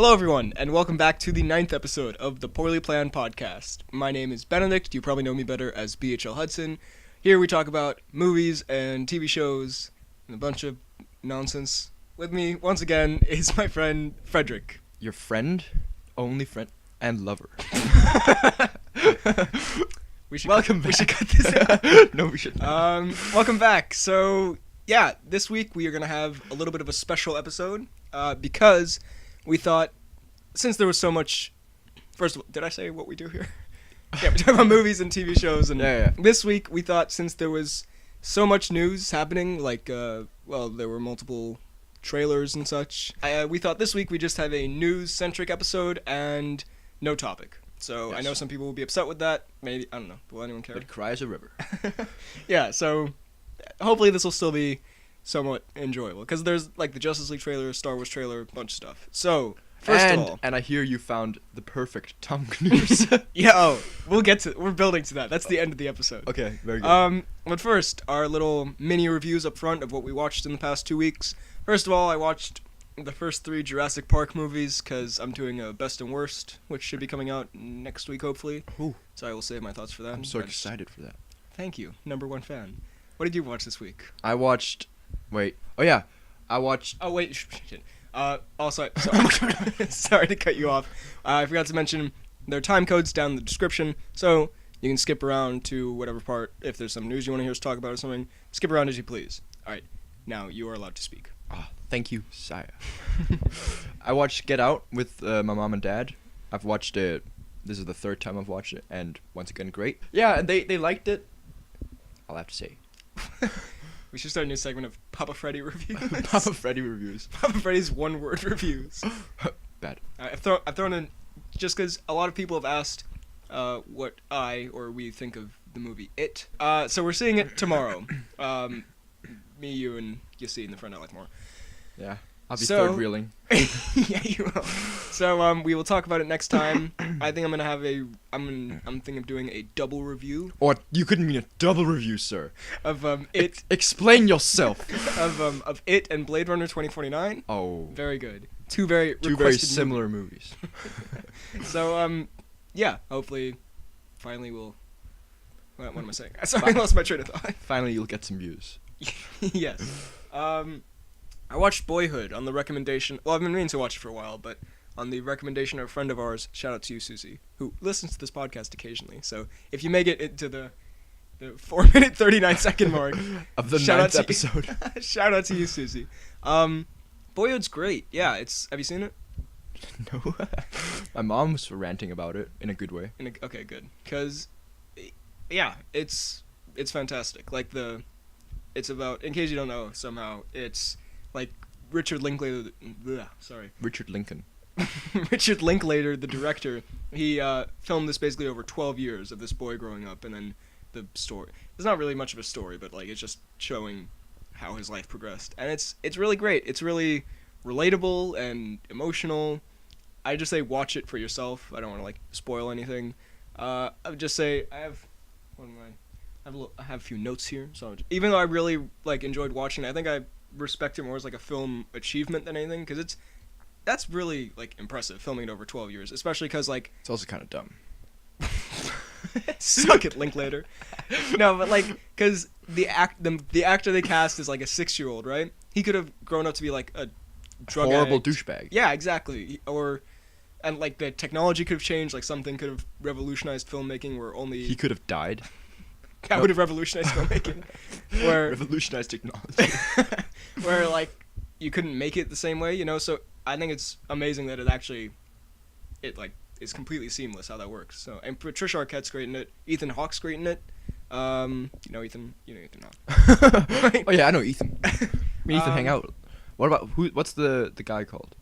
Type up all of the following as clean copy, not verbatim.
Hello, everyone, and welcome back to the 9th episode of the Poorly Planned Podcast. My name is Benedict. You probably know me better as BHL Hudson. Here we talk about movies and TV shows and a bunch of nonsense. With me, once again, is my friend Frederick. Your friend, only friend, and lover. Welcome back. We should cut this out. No, we should not. Welcome back. So, yeah, this week we are going to have a little bit of a special episode because we thought, since there was so much... First of all, did I say what we do here? Yeah, we talk about movies and TV shows, and This week we thought since there was so much news happening, like, there were multiple trailers and such, we thought this week we'd just have a news-centric episode and no topic. So, yes. I know some people will be upset with that. Maybe, I don't know. Will anyone care? But cry as a river. Yeah, so hopefully this will still be somewhat enjoyable. Because there's, like, the Justice League trailer, Star Wars trailer, a bunch of stuff. So, first of all... And I hear you found the perfect tongue news. Yeah, we're building to that. That's the end of the episode. Okay, very good. But first, our little mini reviews up front of what we watched in the past 2 weeks. First of all, I watched the first 3 Jurassic Park movies, because I'm doing a best and worst, which should be coming out next week, hopefully. Ooh. So I will save my thoughts for that. I'm so excited for that. Thank you, number 1 fan. What did you watch this week? I watched... Wait. Oh, yeah. I watched... Oh, wait. Shit. Also, sorry to cut you off. I forgot to mention there are time codes down in the description, so you can skip around to whatever part. If there's some news you want to hear us talk about or something, skip around as you please. All right, now you are allowed to speak. Thank you, Saya. I watched Get Out with my mom and dad. I've watched it. This is the 3rd time I've watched it, and once again, great. Yeah, and they liked it. I'll have to say. We should start a new segment of Papa Freddy reviews. Papa Freddy reviews. Papa Freddy's one-word reviews. Bad. I've thrown in, just because a lot of people have asked what we think of the movie It. So we're seeing it tomorrow. Me, you, and Yassi in the front. I like more. Yeah. I'll be third reeling. Yeah, you will. So we will talk about it next time. I think I'm gonna have I'm thinking of doing a double review. Or you couldn't mean a double review, sir. Of It. Explain yourself. of It and Blade Runner 2049. Oh. Very good. Two very similar movies. So yeah. Hopefully, finally we'll. What am I saying? Sorry, I lost my train of thought. Finally, you'll get some views. Yes. I watched Boyhood on the recommendation... Well, I've been meaning to watch it for a while, but on the recommendation of a friend of ours, shout out to you, Susie, who listens to this podcast occasionally. So if you make it into the 4-minute, 39-second mark... of the 9th episode. Shout out to you, Susie. Boyhood's great. Yeah, have you seen it? No. My mom was ranting about it in a good way. Okay, good. Because, yeah, it's fantastic. Like, it's about... In case you don't know, somehow, it's... Like, Richard Linklater, Richard Lincoln. Richard Linklater, the director, he filmed this basically over 12 years of this boy growing up, and then the story. It's not really much of a story, but, like, it's just showing how his life progressed. And it's really great. It's really relatable and emotional. I just say watch it for yourself. I don't want to, like, spoil anything. I would just say I have a few notes here. So even though I really, like, enjoyed watching it, I think I respect it more as like a film achievement than anything, because that's really, like, impressive filming it over 12 years, especially because, like, it's also kind of dumb. Suck it, Linklater. No, but, like, because the actor they cast is like a 6-year-old, right? He could have grown up to be like a drug horrible addict. Douchebag. Yeah, exactly. And like the technology could have changed, like something could have revolutionized filmmaking where only he could have died. That would have revolutionized filmmaking. Revolutionized technology. Where, like, you couldn't make it the same way, you know? So I think it's amazing that it is completely seamless how that works. So, and Patricia Arquette's great in it. Ethan Hawke's great in it. You know Ethan Hawke. Right? Oh yeah, I know Ethan. Me and Ethan hang out. What about what's the guy called?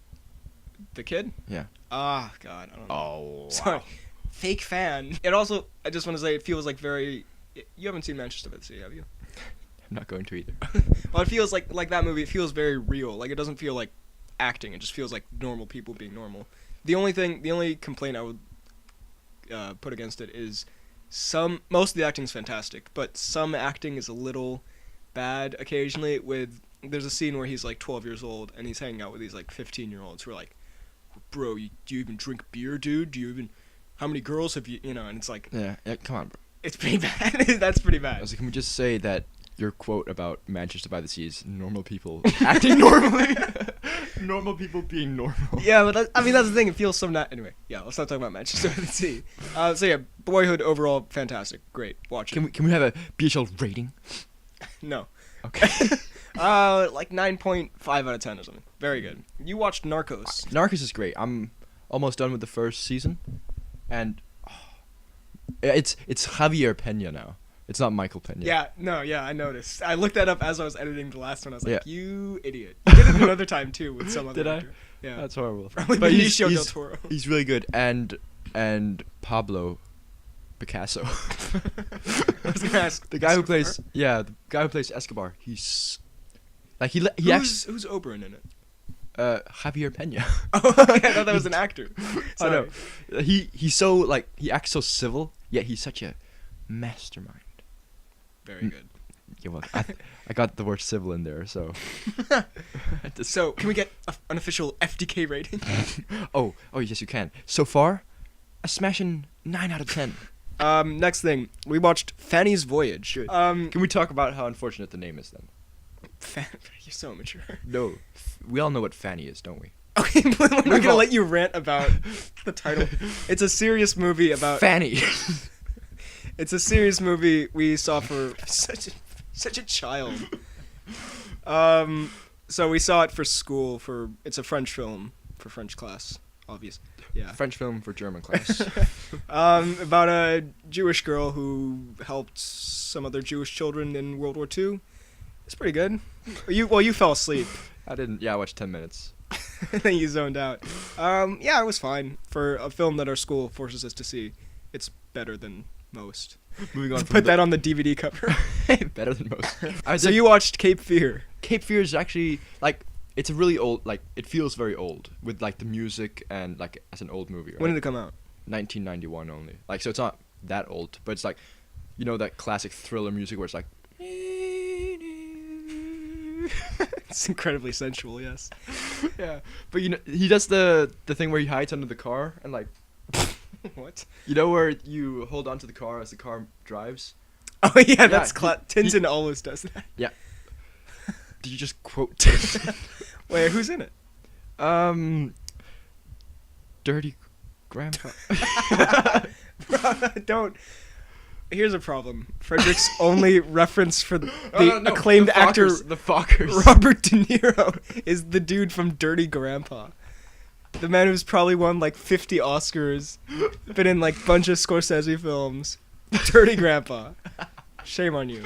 The kid? Yeah. Ah, God, I don't know. Oh, wow. Sorry. Fake fan. It also, I just want to say, it feels like very... You haven't seen Manchester by the Sea, have you? I'm not going to either. Well, it feels like that movie, it feels very real. Like, it doesn't feel like acting. It just feels like normal people being normal. The only complaint I would put against it is most of the acting is fantastic, but some acting is a little bad occasionally. There's a scene where he's like 12 years old and he's hanging out with these like 15-year-olds who are like bro, do you even drink beer, dude? Do you even, how many girls have you, and it's like, Yeah, come on, bro. it's pretty bad. That's pretty bad. I was like, can we just say that your quote about Manchester by the Sea is normal people acting normally? Normal people being normal. Yeah, but that's the thing. It feels so not. Anyway, yeah, let's not talk about Manchester by the Sea. So yeah, Boyhood overall fantastic, great. Watch it. Can we have a BHL rating? No. Okay. Like 9.5 out of 10 or something. Very good. You watched Narcos. Narcos is great. I'm almost done with the first season, and it's Javier Pena now. It's not Michael Pena. Yeah, I noticed. I looked that up as I was editing the last one. I was like, Yeah. you idiot. You did it another time too with some other Did I? actor. Yeah. That's horrible. Probably But Benicio del Toro. he's really good, and Pablo Picasso. I was gonna ask the guy who Escobar? plays Escobar. He's like he Who's Oberyn in it? Javier Pena. Oh, I thought that was an actor. I Sorry. know. He's so like he acts so civil, yet he's such a mastermind. Very good. Yeah, well, I got the word civil in there, so. So, can we get an official FDK rating? Oh, yes, you can. So far, a smashing 9 out of 10. Next thing, we watched Fanny's Voyage. Good. Can we talk about how unfortunate the name is then? You're so immature. No, we all know what Fanny is, don't we? Okay, but we're not gonna let you rant about the title. It's a serious movie about Fanny. It's a serious movie we saw for such a child. So we saw it for school it's a French film for French class, obvious. Yeah. French film for German class. About a Jewish girl who helped some other Jewish children in World War II. It's pretty good. You fell asleep. I didn't. Yeah, I watched 10 minutes. And then you zoned out. Yeah, it was fine for a film that our school forces us to see. It's better than most. Moving on. Put that on the DVD cover. Better than most. So you watched Cape Fear. Cape Fear is actually like it's a really old. Like it feels very old with like the music and like as an old movie. Right? When did it come out? 1991 only. Like so, it's not that old, but it's like, that classic thriller music where it's like. It's incredibly sensual, yes. Yeah, but he does the thing where he hides under the car and like. What? You know where you hold onto the car as the car drives? Oh yeah, that's Tintin always does that. Yeah. Did you just quote? Wait, who's in it? Dirty Grandpa. Don't. Here's a problem. Frederick's only reference for the No, acclaimed actor The Fockers. Robert De Niro is the dude from Dirty Grandpa. The man who's probably won like 50 Oscars, been in like bunch of Scorsese films. Dirty Grandpa. Shame on you.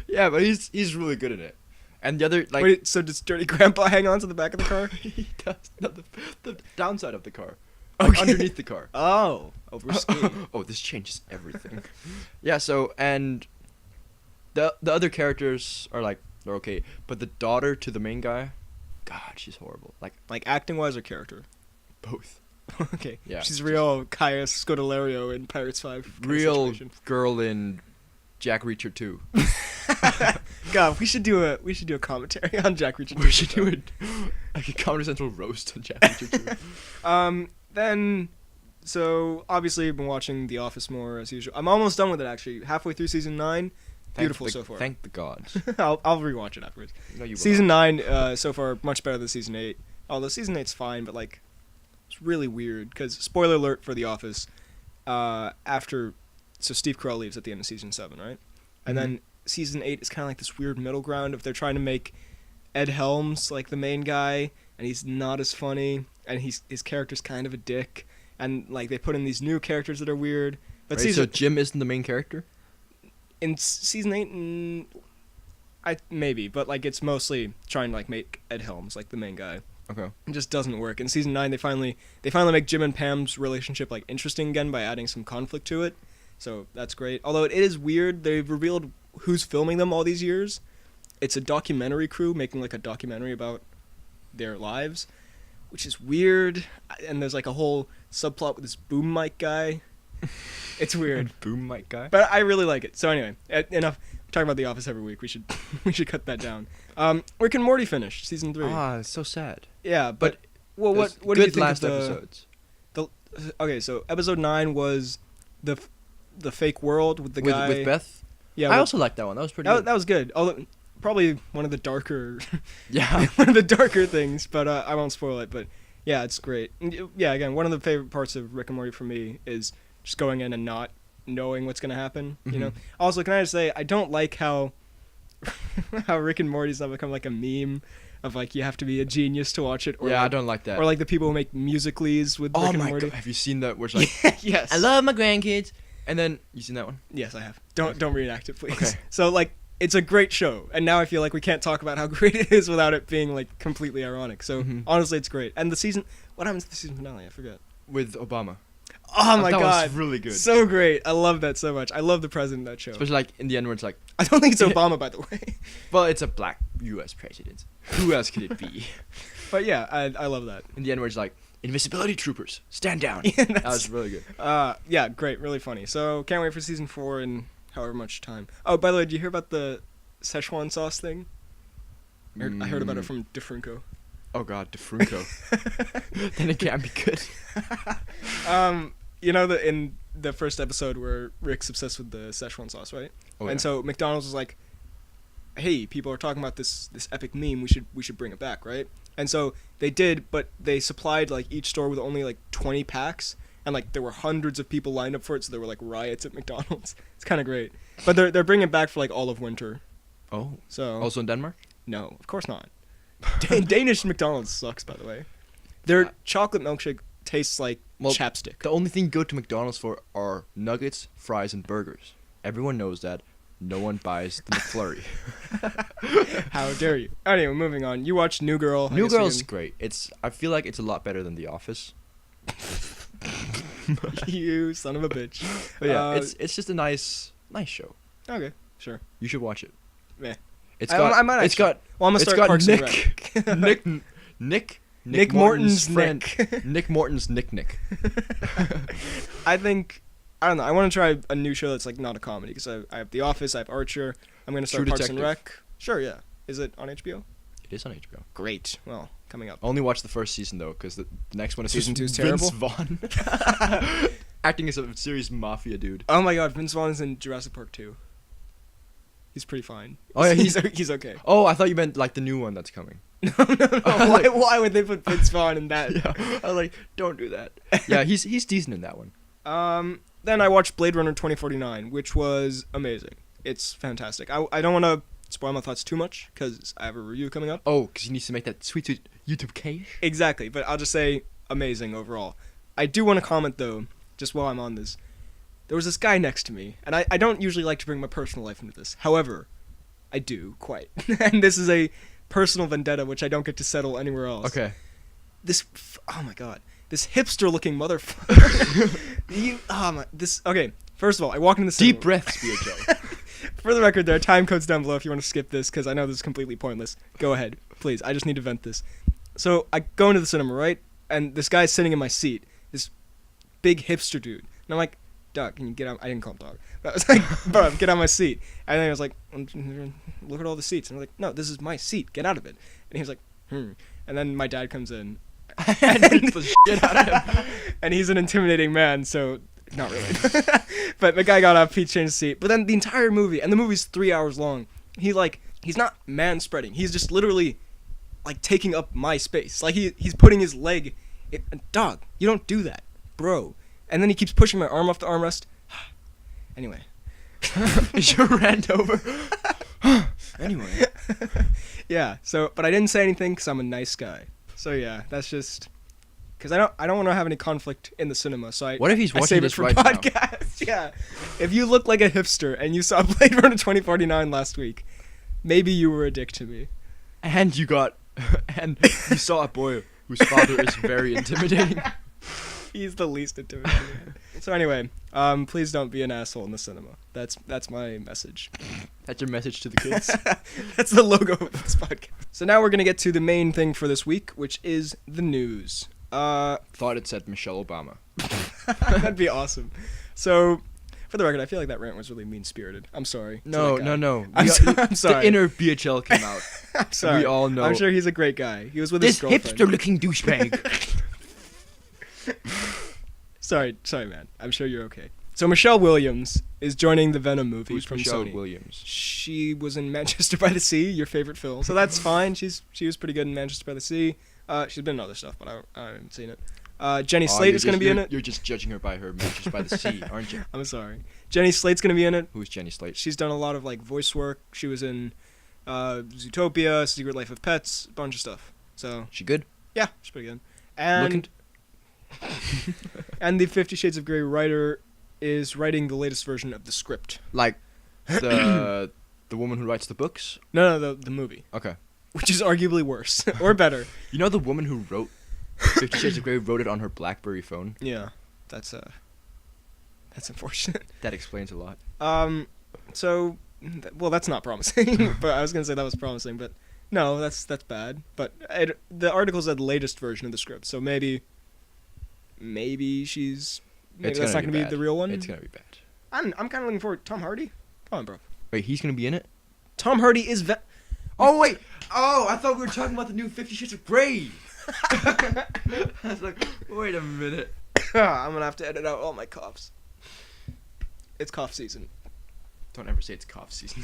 Yeah, but he's really good in it. And the other like. Wait, so does Dirty Grandpa hang on to the back of the car? He does. No, the downside of the car. Okay. Like underneath the car. Oh, risky. Oh, this changes everything. Yeah. So and the other characters are like they're okay, but the daughter to the main guy, God, she's horrible. Like acting wise or character? Both. Okay. Yeah. She's real Caius Scodelario in Pirates 5. Real girl in Jack Reacher 2. God, we should do a commentary on Jack Reacher 2. We should do it like a Comedy Central roast on Jack Reacher 2. Then, so obviously I've been watching The Office more as usual. I'm almost done with it actually. Halfway through season 9. Beautiful so far. Thank the gods. I'll rewatch it afterwards. No, you will Season not. 9 so far much better than season 8. Although season 8's fine, but like it's really weird because spoiler alert for The Office. So Steve Carell leaves at the end of season 7, right? And then season 8 is kind of like this weird middle ground if they're trying to make Ed Helms like the main guy, and he's not as funny, and his character's kind of a dick, and like they put in these new characters that are weird. But Right, so Jim isn't the main character? In season 8, maybe, but like it's mostly trying to like make Ed Helms like the main guy. Okay. It just doesn't work. In season 9, they finally make Jim and Pam's relationship like interesting again by adding some conflict to it. So that's great. Although it is weird, they've revealed who's filming them all these years. It's a documentary crew making like a documentary about their lives, which is weird. And there's like a whole subplot with this boom mic guy. It's weird. Boom mic guy. But I really like it. So anyway, enough talking about The Office every week. We should cut that down. Rick and Morty finished season 3. Ah, it's so sad. Yeah, but Well, It was what do you good think last of the episodes. Okay, so episode 9 was the fake world with the guy With Beth. Yeah, I also liked that one. That was pretty good. that was good. Although probably one of the darker Yeah. one of the darker things, but I won't spoil it. But yeah, it's great. Yeah, again, one of the favorite parts of Rick and Morty for me is just going in and not knowing what's gonna happen. You know. Also, can I just say I don't like how Rick and Morty's now become like a meme of like you have to be a genius to watch it. Or Yeah, like, I don't like that. Or like the people who make musicallys with Oh Rick and my Morty. god, have you seen that? Where it's like, Yes. I love my grandkids. And then, you seen that one? Yes, I have. Don't reenact it, please. Okay. So like, it's a great show, and now I feel like we can't talk about how great it is without it being like completely ironic. So honestly, it's great. And the season, what happens to the season finale? I forget. With Obama. Oh my that god, was really good. so great! I love that so much. I love the president of that show. Especially like in the end where it's like, I don't think it's Obama, by the way. well, it's a black U.S. president. Who else could it be? But yeah, I love that. In the end where it's like, invisibility troopers, stand down. Yeah, that was really good. Yeah, great, really funny. So can't wait for season 4 in however much time. Oh, by the way, did you hear about the Szechuan sauce thing? I heard about it from DeFranco. Oh god, DeFranco. Then it can't be good. You know that in the first episode where Rick's obsessed with the Szechuan sauce, right? Oh, and yeah. so McDonald's was like, "Hey, people are talking about this epic meme. We should bring it back, right?" And so they did, but they supplied like each store with only like 20 packs, and like there were hundreds of people lined up for it, so there were like riots at McDonald's. It's kind of great, but they're bringing it back for like all of winter. Oh. So Also in Denmark? no, of course not. Danish McDonald's sucks, by the way. Their chocolate milkshake tastes like chapstick. The only thing you go to McDonald's for are nuggets, fries, and burgers. Everyone knows that. No one buys the McFlurry. How dare you? Anyway, moving on. You watched New Girl. New Girl's great. I feel like it's a lot better than The Office. You son of a bitch. But yeah, it's just a nice show. Okay, sure. You should watch it. Yeah. It's I got might it's actually. got Well, I'm gonna it's start got Parks and Nick Rec. Nick Morton's friend. Nick. Nick Morton's Nick. I don't know. I want to try a new show that's like not a comedy because I have The Office, I have Archer. I'm gonna start True Parks and Detective. Rec. Sure, yeah. Is it on HBO? It is on HBO. Great. Well, coming up. I only watched the first season though, because the next one is Season just 2 is terrible? Vince Vaughn acting as a serious mafia dude. Oh my God, Vince Vaughn is in Jurassic Park 2. He's pretty fine. Oh, yeah, he's okay. Oh, I thought you meant like the new one that's coming. No. Why would they put Vince Vaughn in that? Yeah, I was like, don't do that. Yeah, he's decent in that one. Then I watched Blade Runner 2049, which was amazing. It's fantastic. I don't want to spoil my thoughts too much because I have a review coming up. Oh, because he needs to make that sweet YouTube cash. Exactly, but I'll just say amazing overall. I do want to comment though, just while I'm on this. There was this guy next to me, and I don't usually like to bring my personal life into this. However, I do quite. And this is a personal vendetta which I don't get to settle anywhere else. Okay. Oh my God. This hipster-looking motherfucker. Okay, first of all, I walk into the cinema. Deep breaths, BHO. For the record, there are time codes down below if you want to skip this, because I know this is completely pointless. Go ahead, please. I just need to vent this. So, I go into the cinema, right? And this guy's sitting in my seat. This big hipster dude. And I'm like, Doug, can you get out? I didn't call him Doug. But I was like, bro, get out of my seat. And then I was like, look at all the seats. And I was like, no, this is my seat. Get out of it. And he was like, And then my dad comes in. And beats the shit out of him. And he's an intimidating man, so not really. But the guy got up, he changed his seat. But then the entire movie, and the movie's 3 hours long, he's not man-spreading. He's just literally, like, taking up my space. Like, he's putting his leg Dog, you don't do that, bro. And then he keeps pushing my arm off the armrest. Anyway. Is your rant over? Anyway. Yeah, so, but I didn't say anything because I'm a nice guy. So yeah, that's just... Because I don't want to have any conflict in the cinema, so What if he's watching save this it for right podcasts. Yeah. If you look like a hipster and you saw Blade Runner 2049 last week, maybe you were a dick to me. And you saw a boy whose father is very intimidating. He's the least intimidating man. So anyway, please don't be an asshole in the cinema. That's my message. That's your message to the kids? That's the logo of this podcast. So now we're going to get to the main thing for this week, which is the news. Thought it said Michelle Obama. That'd be awesome. So, For the record, I feel like that rant was really mean-spirited. I'm sorry. to No, that guy. no. I'm sorry. The inner BHL came out. I'm sorry. We all know. I'm sure he's a great guy. He was with his This girlfriend. hipster-looking douchebag. Sorry, man. I'm sure you're okay. So Michelle Williams is joining the Venom movie Who's from Michelle Sony. Williams? She was in Manchester by the Sea, your favorite film. So that's fine. She was pretty good in Manchester by the Sea. She's been in other stuff, but I haven't seen it. Jenny Slate is going to be in it. You're just judging her by her Manchester by the Sea, aren't you? I'm sorry. Jenny Slate's going to be in it. Who's Jenny Slate? She's done a lot of like voice work. She was in Zootopia, Secret Life of Pets, a bunch of stuff. So She good? yeah, she's pretty good. And Looking. and the 50 Shades of Grey writer is writing the latest version of the script. Like the woman who writes the books? No, the movie, Okay. which is arguably worse or better. You know the woman who wrote 50 Shades of Grey wrote it on her BlackBerry phone? Yeah, that's unfortunate. That explains a lot. So, well, that's not promising. But I was gonna say that was promising, but no, that's bad. But the article said latest version of the script, so maybe It's that's not gonna be bad. the real one. It's gonna be bad. I'm kind of looking forward. Tom Hardy, come on, bro. Wait, he's gonna be in it? Tom Hardy is Oh wait! Oh, I thought we were talking about the new 50 Shades of Grey. I was like, wait a minute. I'm gonna have to edit out all my coughs. It's cough season. Don't ever say it's cough season.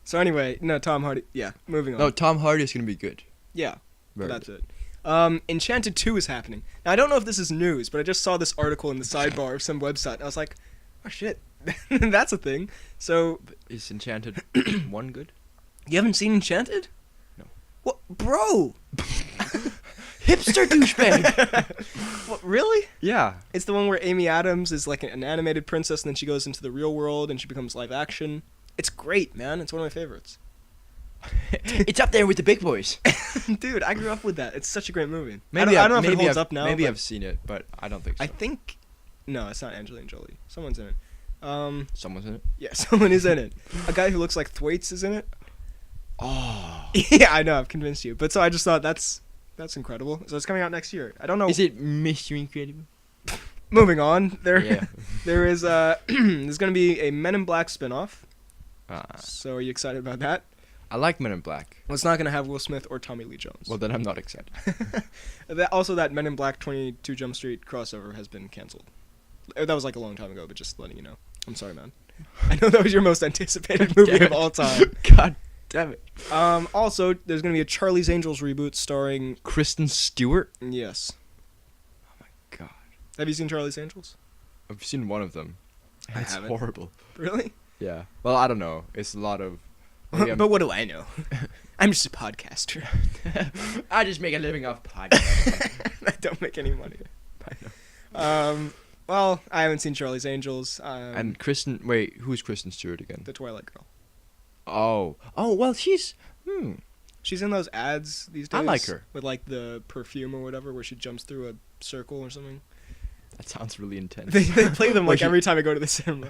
So anyway, no, Tom Hardy. Yeah, moving on. No, Tom Hardy is gonna be good. Yeah, Very that's good. it. Enchanted 2 is happening. Now, I don't know if this is news, but I just saw this article in the sidebar of some website, and I was like, oh shit, that's a thing. So, Is Enchanted 1 good? you haven't seen Enchanted? No. What? Bro! Hipster douchebag! What, really? Yeah. It's the one where Amy Adams is like an animated princess, and then she goes into the real world, and she becomes live action. It's great, man. It's one of my favorites. It's up there with the big boys. Dude, I grew up with that. It's such a great movie. Maybe I don't know if it holds up now. Maybe but I've seen it, but I don't think so. I think... No, it's not Angelina Jolie. Someone's in it. Someone's in it? Yeah, someone is in it. A guy who looks like Thwaites is in it. Oh. Yeah, I know. I've convinced you. But so I just thought that's incredible. So it's coming out next year. I don't know. Is it Mr. Incredible? Moving on. Yeah. There is there's going to be a Men in Black spinoff. Uh, So are you excited about that? I like Men in Black. Well, it's not going to have Will Smith or Tommy Lee Jones. Well, then I'm not excited. Also, that Men in Black 22 Jump Street crossover has been canceled. That was like a long time ago, but just letting you know. I'm sorry, man. I know that was your most anticipated movie Damn of it. all time. God damn it. Also, there's going to be a Charlie's Angels reboot starring... Kristen Stewart? Yes. Oh my god. Have you seen Charlie's Angels? I've seen one of them. I It's haven't. horrible. Really? Yeah. Well, I don't know. It's a lot of... maybe I'm- But what do I know? I'm just a podcaster. I just make a living off podcasts. I don't make any money. I know. Well, I haven't seen Charlie's Angels. And Kristen... Wait, who's Kristen Stewart again? The Twilight Girl. Oh. Oh, well, she's... She's in those ads these days. I like her. With like the perfume or whatever, where she jumps through a circle or something. That sounds really intense. They play them like Wait, every time I go to the cinema.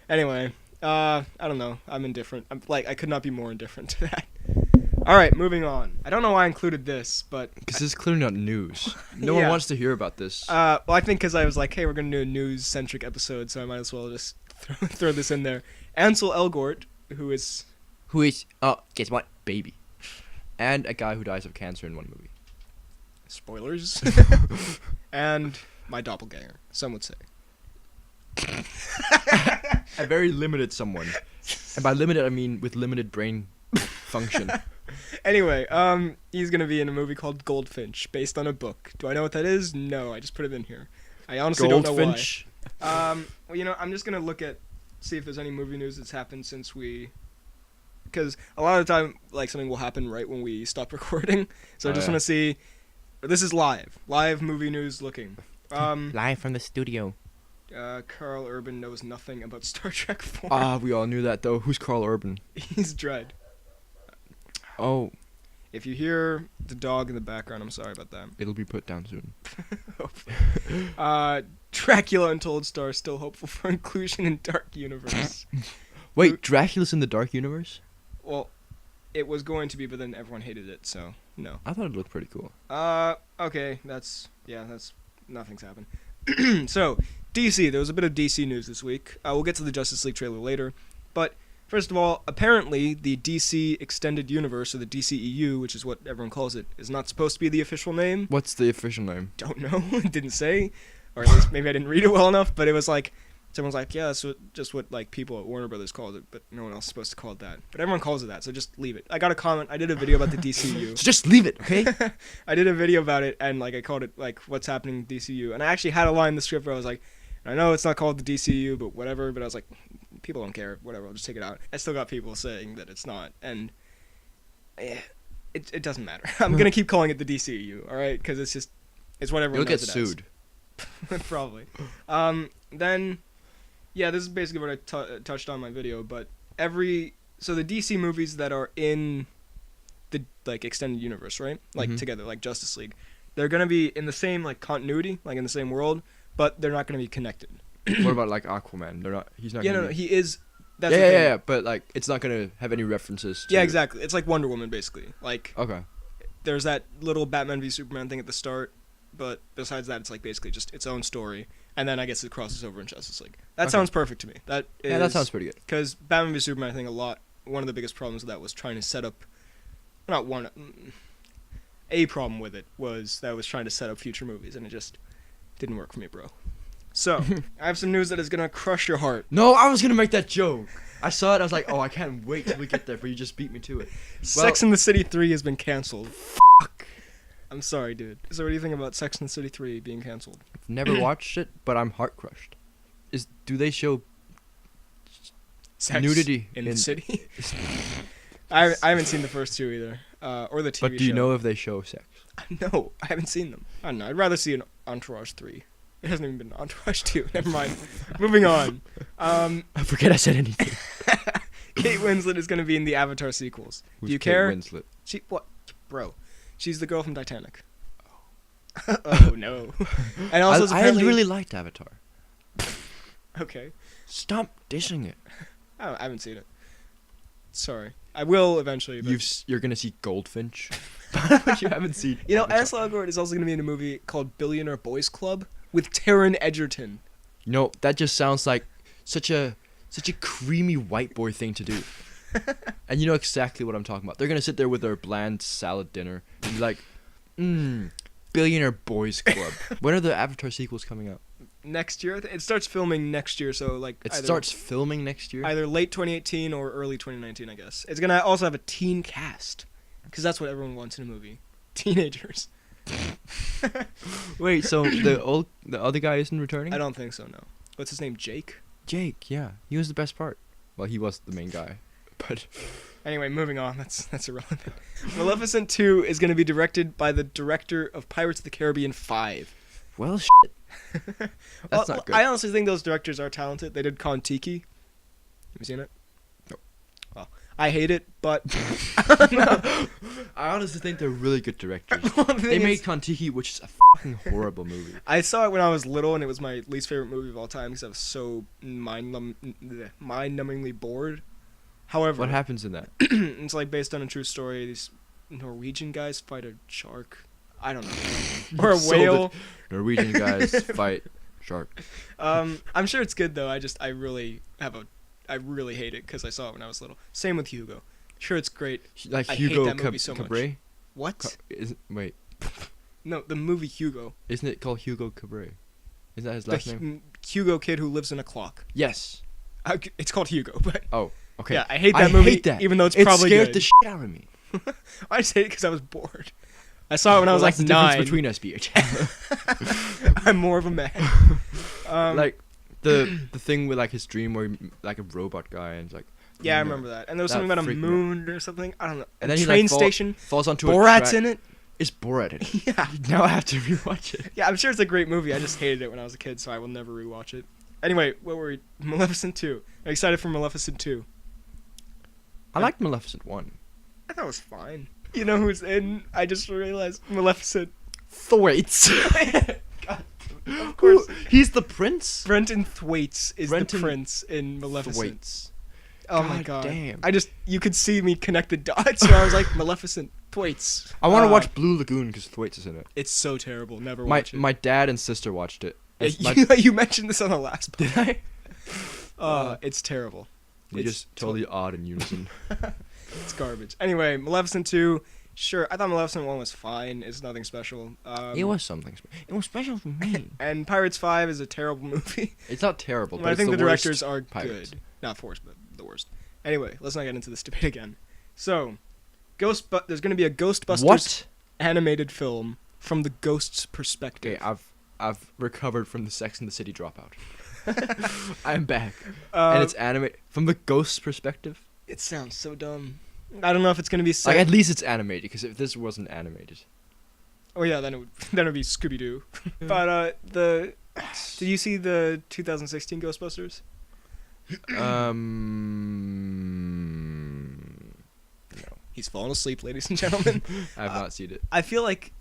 Anyway, I don't know. I'm indifferent. I could not be more indifferent to that. All right, moving on. I don't know why I included this, but Because this is clearly not news. No Yeah. one wants to hear about this. well, I think because I was like, hey, we're gonna do a news-centric episode, so I might as well just throw this in there. Ansel Elgort, who is Who is... Oh, guess what? Baby. And a guy who dies of cancer in one movie. spoilers, and my doppelganger, some would say. A very limited someone. And by limited, I mean with limited brain function. Anyway, he's gonna be in a movie called Goldfinch, based on a book. Do I know what that is? No, I just put it in here. I honestly don't know why. Goldfinch. Well, I'm just gonna see if there's any movie news that's happened since because a lot of the time, like, something will happen right when we stop recording. So I just want to see. This is live movie news looking. Live from the studio. Carl Urban knows nothing about Star Trek 4. Ah, we all knew that though. Who's Carl Urban? He's Dread. Oh, If you hear the dog in the background, I'm sorry about that. it'll be put down soon. Dracula Untold Star still hopeful for inclusion in Dark Universe. Wait, Dracula's in the Dark Universe? Well, it was going to be, but then everyone hated it, so no. I thought it looked pretty cool. Okay, that's nothing's happened. So, DC, there was a bit of DC news this week. We'll get to the Justice League trailer later. But, first of all, apparently the DC Extended Universe, or the DCEU, which is what everyone calls it, is not supposed to be the official name. What's the official name? Don't know. It didn't say. Or at least maybe I didn't read it well enough, but it was like, someone's like, yeah, that's just what like people at Warner Brothers called it, but no one else is supposed to call it that. But everyone calls it that, so just leave it. I got a comment. I did a video about the DCU. So just leave it, okay? I did a video about it, and like I called it like what's happening in DCU, and I actually had a line in the script where I was like, I know it's not called the DCU, but whatever. But I was like, people don't care, whatever. I'll just take it out. I still got people saying that it's not, and it doesn't matter. I'm gonna keep calling it the DCEU, all right? Because it's what everyone You'll knows get it as. sued. Probably. Then, yeah, this is basically what I touched on in my video. But so the DC movies that are in the like extended universe, right? Like together, like Justice League, they're gonna be in the same like continuity, like in the same world, but they're not gonna be connected. What about like Aquaman? They're not. He's not. Yeah, gonna no, be... he is. That's yeah. But like, it's not gonna have any references. To... Yeah, exactly. It's like Wonder Woman, basically. Like, okay. There's that little Batman v Superman thing at the start. But besides that, it's like basically just its own story, and then I guess it crosses over in Justice League. That sounds perfect to me. That sounds pretty good. Because Batman v Superman, I think one of the biggest problems with that was trying to set up, a problem with it was that it was trying to set up future movies, and it just didn't work for me, bro. So I have some news that is gonna crush your heart. No, I was gonna make that joke. I saw it. I was like, oh, I can't wait till we get there, but you just beat me to it. Sex and the City 3 has been canceled. Fuck. I'm sorry, dude. So what do you think about Sex and the City 3 being canceled? I've never watched it, but I'm heart crushed. Do they show Sex nudity in the city? I haven't seen the first two either, or the TV show. But do you know if they show sex? No, I haven't seen them. I don't know. I'd rather see an Entourage 3. It hasn't even been Entourage 2. Never mind. Moving on. I forget I said anything. Kate Winslet is going to be in the Avatar sequels. Who's Do you Kate care? Winslet? What? Bro. She's the girl from Titanic. Oh, no. And also, I really liked Avatar. Okay. Stop dishing it. I haven't seen it. Sorry. I will eventually. But... You're going to see Goldfinch. But you haven't seen You know, Avatar. Ansel Elgort is also going to be in a movie called Billionaire Boys Club with Taron Egerton. You know, that just sounds like such a creamy white boy thing to do. And you know exactly what I'm talking about. They're going to sit there with their bland salad dinner and be like, Billionaire Boys Club. When are the Avatar sequels coming out? Next year. It starts filming next year, so like it starts filming next year? Either late 2018 or early 2019, I guess. It's going to also have a teen cast, because that's what everyone wants in a movie. Teenagers. Wait, so the other guy isn't returning? I don't think so, no. What's his name, Jake? Jake, yeah. He was the best part. Well, he was the main guy. But anyway, moving on. That's irrelevant. Maleficent 2 is going to be directed by the director of Pirates of the Caribbean 5. Well, shit. That's not good. I honestly think those directors are talented. They did Kon-Tiki. Have you seen it? No. Well, I hate it, but... I honestly think they're really good directors. They made Kon-Tiki, which is a fucking horrible movie. I saw it when I was little, and it was my least favorite movie of all time because I was so mind-numbingly bored. However... What happens in that? It's like based on a true story. These Norwegian guys fight a shark. I don't know. Or a whale. Norwegian guys fight shark. I'm sure it's good though. I really hate it because I saw it when I was little. Same with Hugo. Sure, it's great. Like I Hugo hate that movie so Cabret? much. What? Wait. No, the movie Hugo. Isn't it called Hugo Cabret? Is that his last name? Hugo kid who lives in a clock. Yes. It's called Hugo, but oh, okay. Yeah, I hate that movie. Hate that. Even though it's probably good. It scared the shit out of me. I just hate it because I was bored. I saw it when I was that's like the 9. Difference between us, BH. I'm more of a man. Like the thing with like his dream where he, like a robot guy and like. Yeah, I remember that. And there was something about a moon or something. I don't know. And then he train like station. Falls onto a Borat's track. in it. Is Borat in it? Yeah. Now I have to rewatch it. Yeah, I'm sure it's a great movie. I just hated it when I was a kid, so I will never rewatch it. Anyway, what were we? Maleficent 2. I'm excited for Maleficent 2. I liked Maleficent 1. I thought it was fine. You know who's in? I just realized Maleficent. Thwaites. God, of course. He's the prince? Brenton Thwaites is the prince in Maleficent. Thwaites. Oh my god. Damn. You could see me connect the dots, so I was like, Maleficent, Thwaites. I want to watch Blue Lagoon because Thwaites is in it. It's so terrible. Never watch it. My dad and sister watched it, You mentioned this on the last Did I? It's terrible. We just totally odd in unison. It's garbage. Anyway, Maleficent 2, sure. I thought Maleficent 1 was fine. It's nothing special. It was something. It was special for me. And Pirates 5 is a terrible movie. It's not terrible, but I it's think the the worst directors are Pirates. good. Not the worst, but the worst. Anyway, let's not get into this debate again. So, there's going to be a Ghostbusters animated film from the ghost's perspective. Okay, I've recovered from the Sex and the City dropout. I'm back. And it's animated from the ghost's perspective. It sounds so dumb. I don't know if it's gonna be Like, at least it's animated, because if this wasn't animated, oh yeah, then it'd be Scooby Doo. But did you see the 2016 Ghostbusters? No. He's fallen asleep, ladies and gentlemen. I have not seen it. I feel like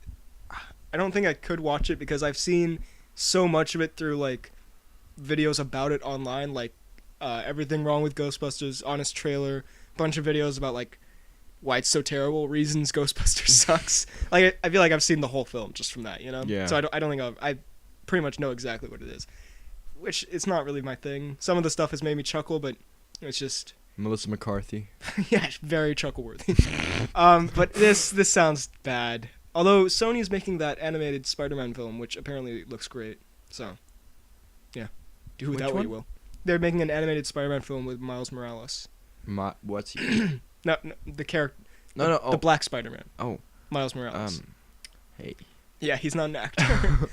I don't think I could watch it because I've seen so much of it through like videos about it online, like everything wrong with Ghostbusters, honest trailer, bunch of videos about like why it's so terrible, reasons Ghostbusters sucks. Like I feel like I've seen the whole film just from that, you know. Yeah. So I don't think I pretty much know exactly what it is, which it's not really my thing. Some of the stuff has made me chuckle, but it's just Melissa McCarthy. yeah, it's very chuckle worthy. But this sounds bad. Although Sony's making that animated Spider-Man film, which apparently looks great. So, yeah, do with that what you will. They're making an animated Spider-Man film with Miles Morales. What's he? No, the character. No, the Black Spider-Man. Oh, Miles Morales. Hey. Yeah, he's not an actor.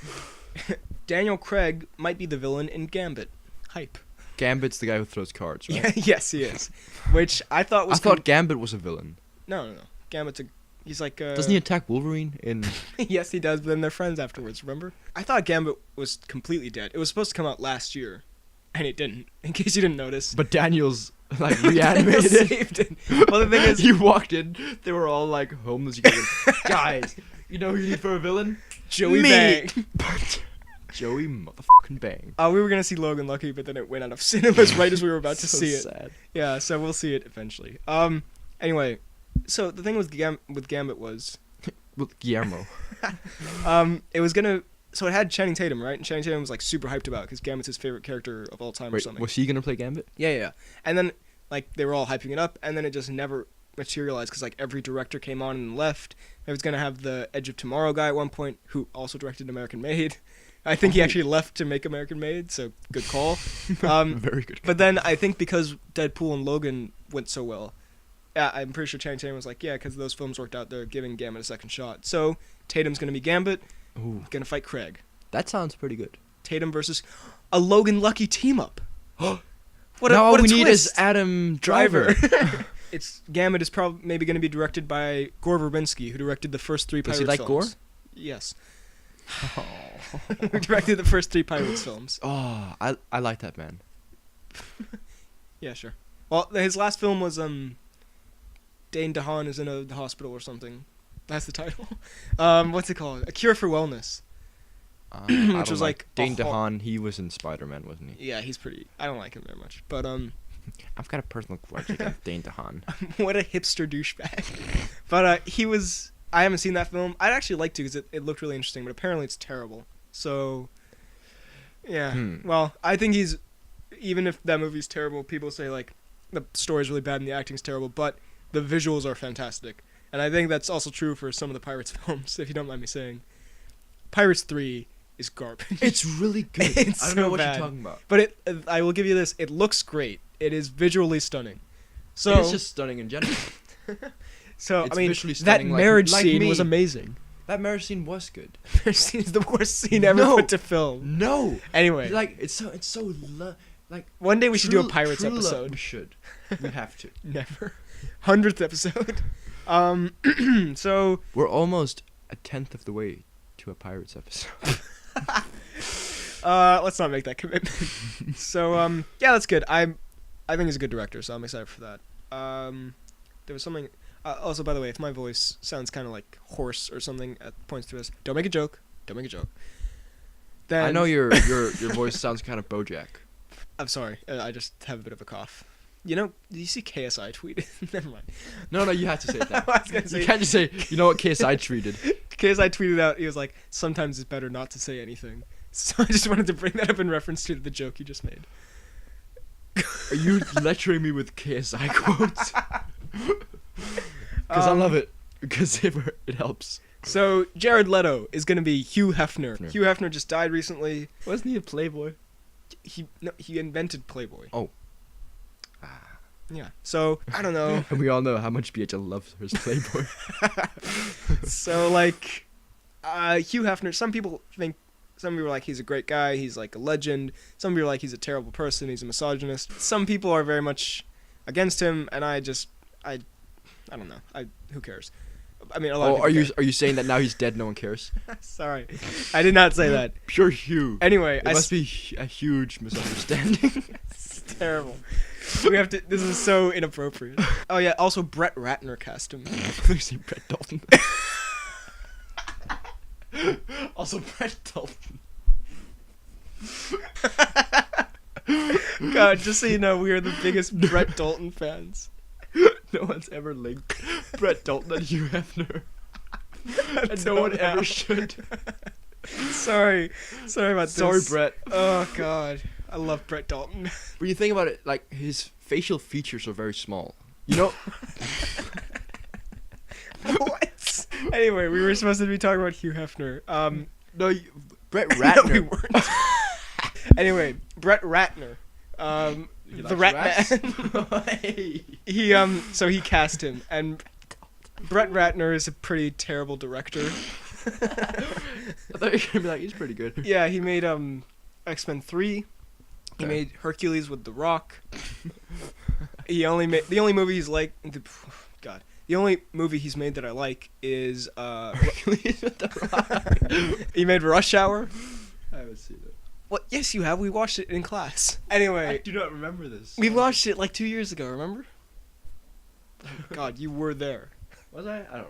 Daniel Craig might be the villain in Gambit. Hype. Gambit's the guy who throws cards, right? Yeah, yes, he is. Which I thought was. I thought Gambit was a villain. No. Gambit's he's like. Doesn't he attack Wolverine in? Yes, he does. But then they're friends afterwards. Remember? I thought Gambit was completely dead. It was supposed to come out last year, and it didn't. In case you didn't notice. But Daniel's like reanimated it. Saved it. Well, the thing is, you walked in. They were all like homeless. You guys, you know who you need for a villain? Joey Me. Bang. Joey motherfucking Bang. We were gonna see Logan Lucky, but then it went out of cinemas right as we were about to see it. Sad. Yeah, so we'll see it eventually. Anyway, so the thing with Gambit was, With Guillermo. it was gonna. So it had Channing Tatum, right? And Channing Tatum was like super hyped about it because Gambit's his favorite character of all time or Wait, something. was he gonna play Gambit? Yeah. And then like they were all hyping it up, and then it just never materialized because like every director came on and left. It was gonna have the Edge of Tomorrow guy at one point, who also directed American Made. I think he actually left to make American Made, so good call. Very good. But then I think because Deadpool and Logan went so well, I'm pretty sure Channing Tatum was like, yeah, because those films worked out, they're giving Gambit a second shot. So Tatum's gonna be Gambit, gonna fight Craig. That sounds pretty good. Tatum versus a Logan Lucky team up. What all we need is Adam Driver. Gambit is probably maybe going to be directed by Gore Verbinski, who directed the first 3 Pirates films. Does he like Gore? Yes. Who directed the first 3 Pirates films. Oh, I like that man. Yeah, sure. Well, his last film was Dane DeHaan is in a hospital or something. That's the title. What's it called? A Cure for Wellness. Which was like Dane DeHaan. He was in Spider-Man, wasn't he? Yeah, he's pretty. I don't like him very much, but I've got a personal grudge against Dane DeHaan. What a hipster douchebag. But he was. I haven't seen that film. I'd actually like to because it looked really interesting, but apparently it's terrible. So, yeah. Well, I think he's. Even if that movie's terrible, people say like the story's really bad and the acting's terrible, but the visuals are fantastic, and I think that's also true for some of the Pirates films. If you don't mind me saying, Pirates 3 is garbage. It's really good. It's I don't so know what bad. you're talking about. But I will give you this. It looks great. It is visually stunning. So it's just stunning in general. So It's I mean, visually that stunning, marriage like scene me. was amazing. That marriage scene was good. Marriage scene is the worst scene ever put to film. No. Anyway, Like it's so like one day we should do a Pirates true love. episode. We should. We have to. Never. 100th episode. So We're almost 1/10 of the way to a Pirates episode. let's not make that commitment. So yeah, that's good. I think he's a good director, so I'm excited for that. There was something. Also, by the way, if my voice sounds kind of like hoarse or something at points through this, don't make a joke. Don't make a joke. Then I know your voice sounds kind of BoJack. I'm sorry. I just have a bit of a cough. You know, did you see KSI tweeted? Never mind. No, you have to say that. I was gonna say, You can't just say, you know what KSI tweeted. KSI tweeted out, he was like, sometimes it's better not to say anything. So I just wanted to bring that up in reference to the joke you just made. Are you lecturing me with KSI quotes? Because I love it. Because it helps. So Jared Leto is gonna be Hugh Hefner. Hugh Hefner just died recently. Wasn't he a playboy? He invented Playboy. Oh. Yeah. So I don't know. And we all know how much BHL loves his Playboy. So like, Hugh Hefner. Some people are like he's a great guy. He's like a legend. Some people are like he's a terrible person. He's a misogynist. Some people are very much against him, and I don't know. Who cares? I mean, a lot of people are you saying that now he's dead, no one cares? Sorry, I did not say that. Pure Hugh. Anyway, it must be a huge misunderstanding. It's terrible. We have to. This is so inappropriate. Oh yeah. Also, Brett Ratner cast him. You say Brett Dalton. Also, Brett Dalton. God, just so you know, we are the biggest Brett Dalton fans. No one's ever linked Brett Dalton and Hugh Hefner. And no one ever should. Sorry about this. Sorry, Brett. Oh God, I love Brett Dalton. When you think about it, like his facial features are very small. You know. What? Anyway, we were supposed to be talking about Hugh Hefner. No, Brett Ratner. No, we weren't. Anyway, Brett Ratner. The Rat Man. He cast him, and Brett Ratner is a pretty terrible director. I thought you were gonna be like, he's pretty good. Yeah, he made X-Men 3. He Okay. made Hercules with The Rock. The only movie he's like, the only movie he's made that I like is Hercules with The Rock. He made Rush Hour. I haven't seen it. Well, yes, you have. We watched it in class. Anyway, I do not remember this. we watched it like 2 years ago. Remember? Oh, God, you were there. Was I?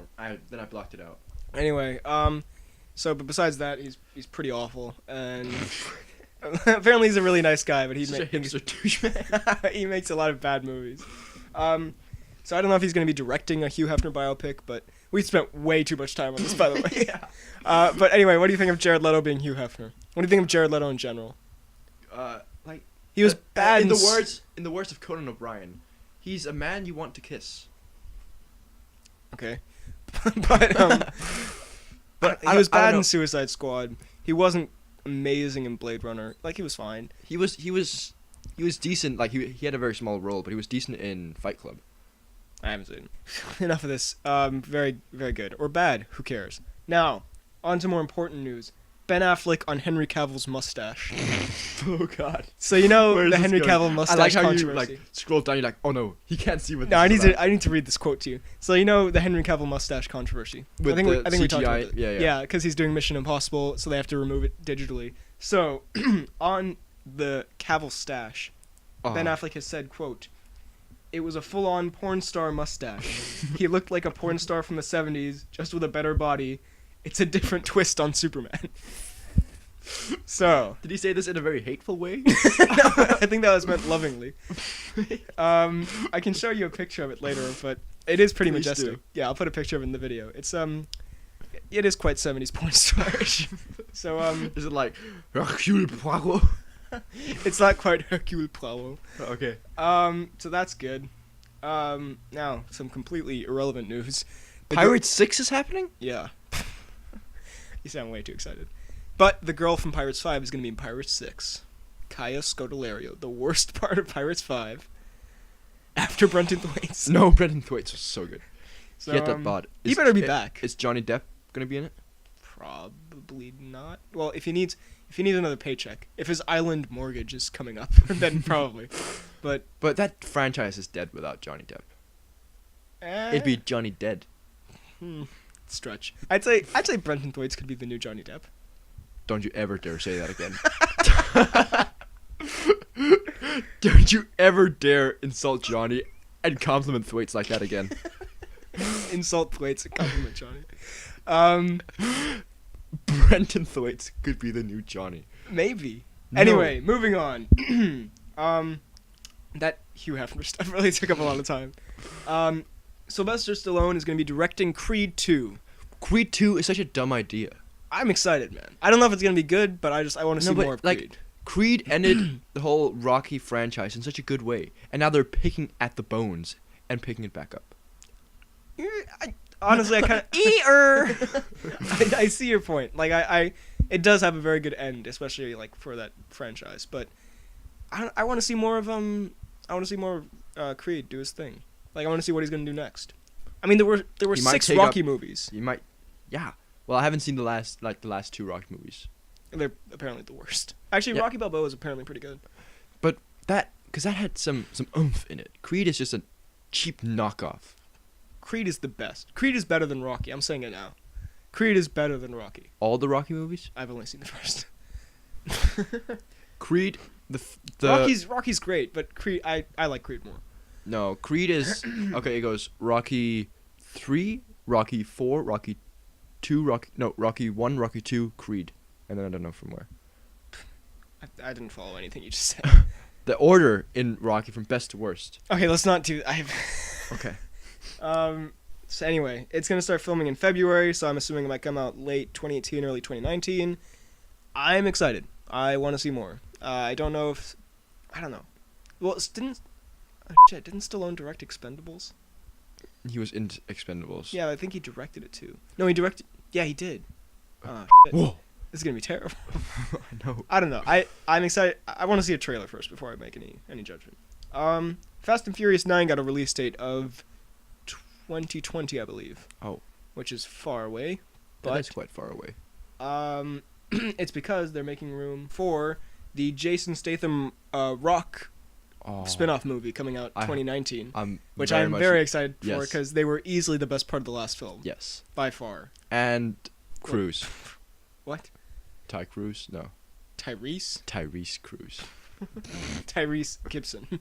Then I blocked it out. Anyway, but besides that, he's pretty awful, and apparently he's a really nice guy, but he makes a lot of bad movies. So I don't know if he's going to be directing a Hugh Hefner biopic, but we spent way too much time on this, by the way. Yeah. But anyway, what do you think of Jared Leto being Hugh Hefner? What do you think of Jared Leto in general? Like He was bad in the words of Conan O'Brien. He's a man you want to kiss. Okay. But he was bad in know. Suicide Squad. He wasn't amazing in Blade Runner. Like, he was fine. He was decent. Like he had a very small role, but he was decent in Fight Club. I haven't seen. Enough of this. Very, very good. Or bad. Who cares? Now, on to more important news. Ben Affleck on Henry Cavill's mustache. Oh God. So you know Where is the this Henry going? Cavill mustache I like how controversy. you like scroll down. You're like, oh no, he can't see what. No, this is about. I need to read this quote to you. So you know the Henry Cavill mustache controversy. With I think we talked about CGI, it. yeah. because he's doing Mission Impossible, so they have to remove it digitally. So on the Cavill stash, Ben Affleck has said, quote, "It was a full-on porn star mustache. He looked like a porn star from the 70s, just with a better body. It's a different twist on Superman." So, Did he say this in a very hateful way? no, I think that was meant lovingly. I can show you a picture of it later, but it is pretty Please majestic. do. Yeah, I'll put a picture of it in the video. It's it is quite 70s porn starish. So Is it like Hercule Poirot? it's not quite Hercule Poirot. Okay. So that's good. Now some completely irrelevant news. Pirates 6 is happening? Yeah. You sound way too excited. But the girl from Pirates 5 is going to be in Pirates 6. Kaya Scodelario, the worst part of Pirates 5. After Brenton Thwaites. No, Brendan Thwaites was so good. So, He had that bod. He better be back. Is Johnny Depp gonna be in it? Probably not. Well, if he needs another paycheck, if his island mortgage is coming up, then probably. But that franchise is dead without Johnny Depp. It'd be Johnny Dead. Stretch. I'd say Brenton Thwaites could be the new Johnny Depp. Don't you ever dare say that again. Don't you ever dare insult Johnny and compliment Thwaites like that again. Insult Thwaites and compliment Johnny. Brenton Thwaites could be the new Johnny. Maybe. No. Anyway, moving on. That Hugh Hefner stuff really took up a lot of time. Sylvester Stallone is going to be directing Creed 2. Creed 2 is such a dumb idea. I'm excited, man. I don't know if it's gonna be good, but I want to see more of Creed. Creed ended the whole Rocky franchise in such a good way, and now they're picking at the bones and picking it back up. Honestly, I kind of I see your point. Like, it does have a very good end, especially like for that franchise. But I want to see more of I want to see more of Creed do his thing. Like, I want to see what he's gonna do next. I mean, there were 6 Rocky movies. You might, yeah. Well, I haven't seen the last 2 Rocky movies. They're apparently the worst. Actually, yeah. Rocky Balboa is apparently pretty good. But because that had some oomph in it. Creed is just a cheap knockoff. Creed is the best. Creed is better than Rocky. I'm saying it now. Creed is better than Rocky. All the Rocky movies? I've only seen the first. Creed, the Rocky's great, but Creed, I like Creed more. No, Creed is okay. It goes Rocky 3, Rocky 4, Rocky 2, Rocky 1, Rocky 2, Creed, and then I don't know from where. I didn't follow anything you just said. The order in Rocky from best to worst. Okay, let's not do. Okay. So anyway, it's gonna start filming in February, so I'm assuming it might come out late 2018, early 2019. I'm excited. I want to see more. I don't know. Well, didn't Stallone direct Expendables? He was in Expendables. Yeah, I think he directed it too. No, he directed. Yeah, he did. Whoa. This is gonna be terrible. I know. I don't know. I'm excited. I want to see a trailer first before I make any judgment. Fast and Furious 9 got a release date of 2020, I believe. Oh. Which is far away. But that's quite far away. It's because they're making room for the Jason Statham Rock spin-off movie coming out 2019. Which I'm very excited for because they were easily the best part of the last film. Yes. By far. And Cruz. What? Ty Cruz? No. Tyrese? Tyrese Cruz. Tyrese Gibson.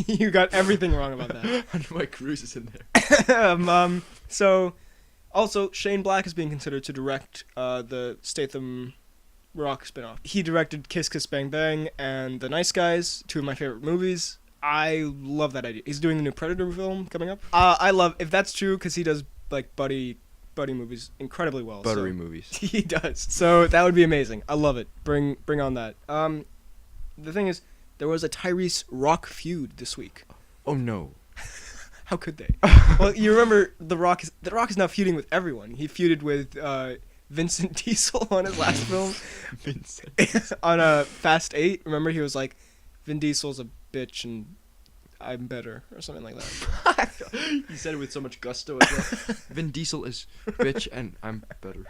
You got everything wrong about that. I know why Cruz is in there. So, also, Shane Black is being considered to direct the Statham Rock spinoff. He directed Kiss Kiss Bang Bang and The Nice Guys, 2 of my favorite movies. I love that idea. He's doing the new Predator film coming up. I love, if that's true, because he does like buddy movies incredibly well. Buttery movies. He does. So that would be amazing. I love it. Bring on that. The thing is, there was a Tyrese Rock feud this week. Oh no. How could they? Well, you remember The Rock is now feuding with everyone. He feuded with Vincent Diesel on his last film. Vincent. On Fast 8. Remember, he was like, Vin Diesel's a bitch and I'm better, or something like that. He said it with so much gusto as well. Vin Diesel is bitch and I'm better.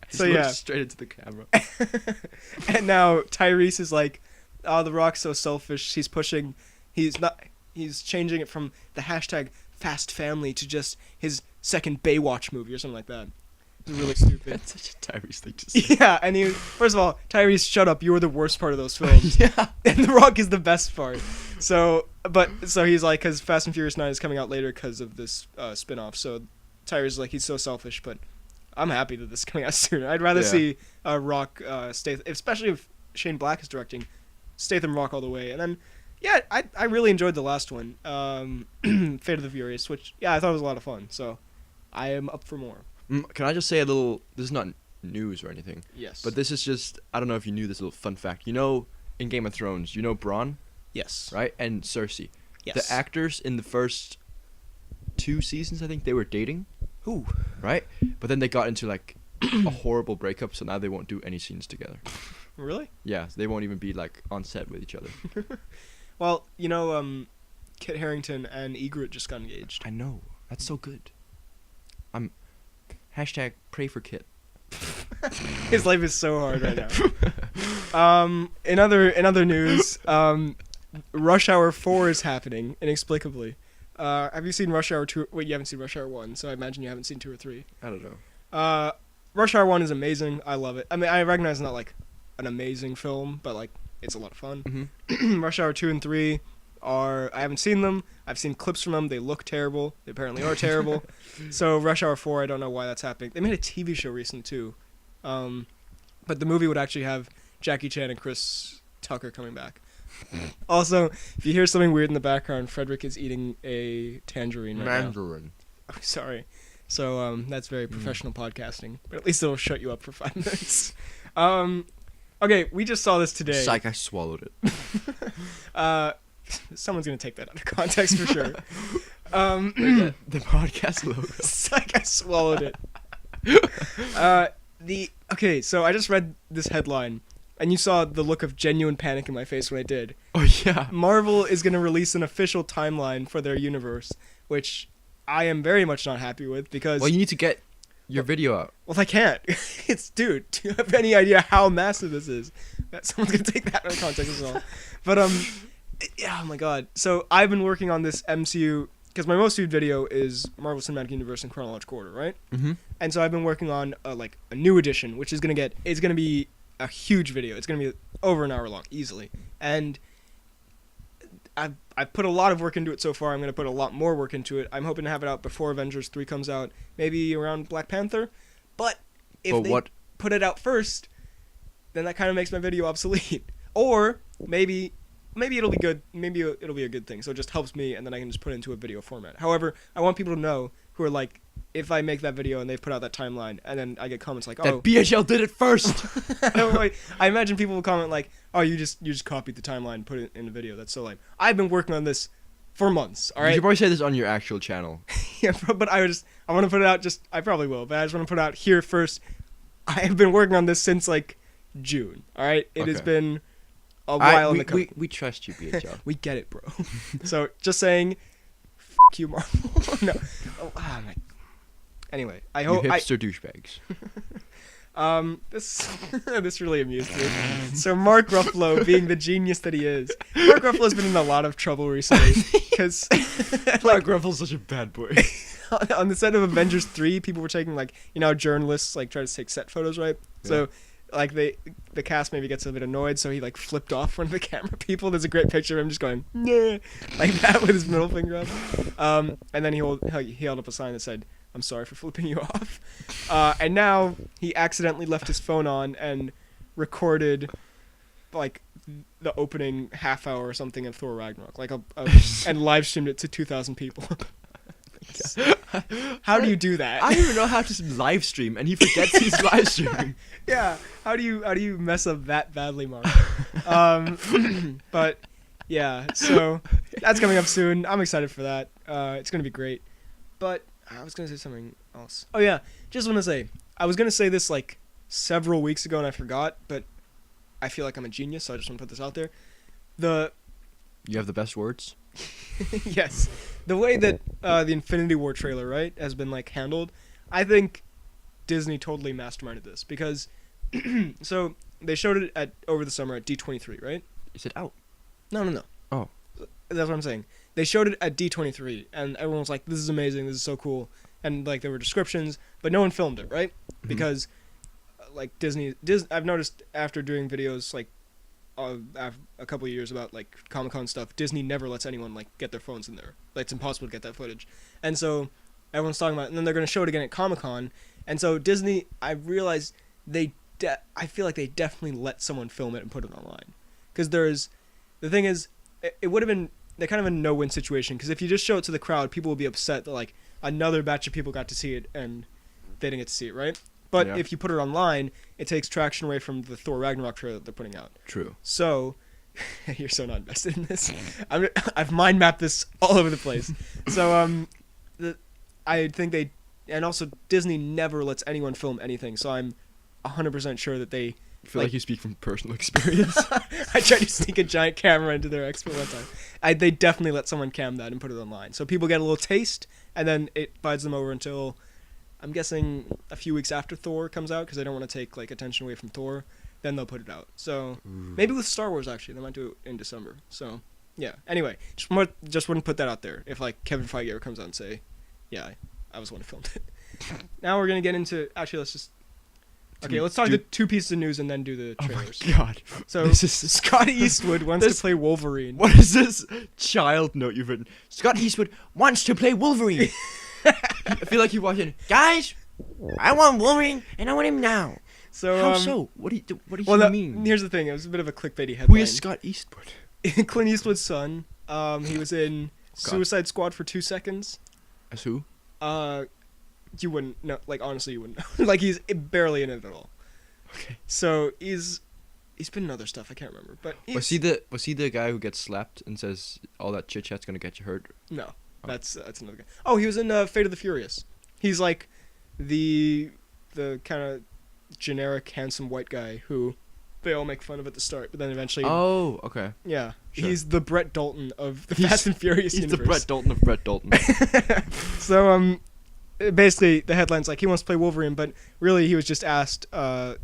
So yeah. Straight into the camera. And now Tyrese is like, oh, The Rock's so selfish. He's changing it from the hashtag Fast Family to just his second Baywatch movie or something like that. It's really stupid. That's such a Tyrese thing to say. Yeah, and first of all, Tyrese, shut up. You were the worst part of those films. Yeah. And The Rock is the best part. So he's like, because Fast and Furious 9 is coming out later because of this spin-off. So Tyrese is like, he's so selfish, but I'm happy that this is coming out sooner. I'd rather see Rock Statham, especially if Shane Black is directing, Statham Rock all the way. And then, yeah, I really enjoyed the last one, Fate of the Furious, which, yeah, I thought it was a lot of fun. So I am up for more. Can I just say a little, this is not news or anything. Yes. But this is just, I don't know if you knew this little fun fact. You know, in Game of Thrones, you know Bronn? Yes. Right? And Cersei. Yes. The actors in the first 2 seasons, I think, they were dating. Ooh. Right? But then they got into, like, a horrible breakup, so now they won't do any scenes together. Really? Yeah, so they won't even be, like, on set with each other. Well, you know, Kit Harington and Egret just got engaged. I know. That's so good. Hashtag pray for Kit. His life is so hard right now. In other news, Rush Hour 4 is happening inexplicably. Have you seen Rush Hour 2? Wait, you haven't seen Rush Hour 1, so I imagine you haven't seen 2 or 3. I don't know. Rush Hour 1 is amazing. I love it. I mean, I recognize it's not like an amazing film, but like it's a lot of fun. Mm-hmm. Rush Hour 2 and 3 I haven't seen them. I've seen clips from them. They look terrible. They apparently are terrible. So Rush Hour 4, I don't know why that's happening. They made a TV show recently too. But the movie would actually have Jackie Chan and Chris Tucker coming back. Also, if you hear something weird in the background, Frederick is eating a tangerine right now. Mandarin. Oh, sorry. So that's very professional podcasting. But at least it'll shut you up for 5 minutes. Okay, we just saw this today. Psych, I swallowed it. Someone's gonna take that out of context for sure. The podcast logo. Psych, I swallowed it. Okay, so I just read this headline, and you saw the look of genuine panic in my face when I did. Oh yeah. Marvel is gonna release an official timeline for their universe, which I am very much not happy with because. Well, you need to get your video out. Well, I can't. Dude, do you have any idea how massive this is? That someone's gonna take that out of context as well. But yeah, oh my god. So I've been working on this MCU because my most viewed video is Marvel Cinematic Universe in chronological order, right? Mm-hmm. And so I've been working on a new edition, which is gonna be a huge video. It's gonna be over an hour long, easily. And I've put a lot of work into it so far. I'm gonna put a lot more work into it. I'm hoping to have it out before Avengers 3 comes out, maybe around Black Panther. But if they put it out first, then that kind of makes my video obsolete. Or maybe it'll be good. Maybe it'll be a good thing. So it just helps me, and then I can just put it into a video format. However, I want people to know who are like, if I make that video and they put out that timeline, and then I get comments like, that BHL did it first. I imagine people will comment like, oh, you just copied the timeline and put it in a video. That's so lame. I've been working on this for months. All right. You should probably say this on your actual channel. Yeah, but I want to put it out. I probably will, but I just want to put it out here first. I have been working on this since like June. All right. It has been a while in the company. We trust you, BHL. We get it, bro. So just saying, f*** you, Marvel. No. Oh my. Anyway, I hope you hipster douchebags. This really amused me. So Mark Ruffalo, being the genius that he is, Mark Ruffalo's been in a lot of trouble recently because Mark Ruffalo's such a bad boy. On the set of Avengers 3, people were taking journalists try to take set photos, right? Yeah. So the cast maybe gets a bit annoyed, so he flipped off one of the camera people. There's a great picture of him just going nah, like that with his middle finger up. And then he held up a sign that said, "I'm sorry for flipping you off." And now he accidentally left his phone on and recorded the opening half hour or something of Thor Ragnarok, and live streamed it to 2,000 people. How do you do that? I don't even know how to live stream, and he forgets he's live streaming. Yeah, how do you mess up that badly, Mark? But yeah, so that's coming up soon. I'm excited for that. It's gonna be great. But I was gonna say something else. Oh yeah, just want to say I was gonna say this several weeks ago and I forgot, but I feel like I'm a genius, so I just want to put this out there. You have the best words. Yes, the way that the Infinity War trailer, right, has been handled, I think Disney totally masterminded this because so they showed it over the summer at D23, right? Is it out? No. Oh, that's what I'm saying. They showed it at D23, and everyone was like, "This is amazing. This is so cool." And there were descriptions, but no one filmed it, right? Mm-hmm. Because Disney, I've noticed after doing videos a couple of years about Comic-Con stuff, Disney never lets anyone get their phones in there. It's impossible to get that footage. And so everyone's talking about it, and then they're going to show it again at Comic-Con. And so Disney, I realized I feel like they definitely let someone film it and put it online. Because the thing is, it would have been kind of a no-win situation, because if you just show it to the crowd, people will be upset that another batch of people got to see it and they didn't get to see it, right? But if you put it online, it takes traction away from the Thor Ragnarok trailer that they're putting out. True. So, you're so not invested in this. I've mind mapped this all over the place. So, I think and also Disney never lets anyone film anything, so I'm 100% sure that they... I feel like you speak from personal experience. I tried to sneak a giant camera into their expo one time. They definitely let someone cam that and put it online. So people get a little taste, and then it bides them over until, I'm guessing, a few weeks after Thor comes out, because they don't want to take attention away from Thor. Then they'll put it out. So maybe with Star Wars, actually. They might do it in December. So, yeah. Anyway, just wouldn't put that out there if Kevin Feige ever comes out and say, yeah, I was the one who filmed it. Now we're going to get into... Actually, let's just... Okay, let's talk the 2 pieces of news and then do the trailers. Oh my god. So, Scott Eastwood wants to play Wolverine. What is this child note you've written? Scott Eastwood wants to play Wolverine. I feel like you're watching, guys, I want Wolverine, and I want him now. So, how so? What do you mean? Here's the thing. It was a bit of a clickbaity headline. Who is Scott Eastwood? Clint Eastwood's son. He was in Suicide Squad for 2 seconds. As who? you wouldn't know. Like, honestly, you wouldn't know. Like, he's barely in it at all. Okay. So he's been in other stuff. I can't remember. But Was he the guy who gets slapped and says all that chit chat's gonna get you hurt? No, Oh. that's another guy. Oh, he was in Fate of the Furious. He's like the kind of generic handsome white guy who they all make fun of at the start, but then eventually. Oh, okay. Yeah, Sure. he's the Brett Dalton of the Fast and Furious He's universe. the Brett Dalton of Brett Dalton. So basically the headline's like he wants to play Wolverine, but really he was just asked, hey,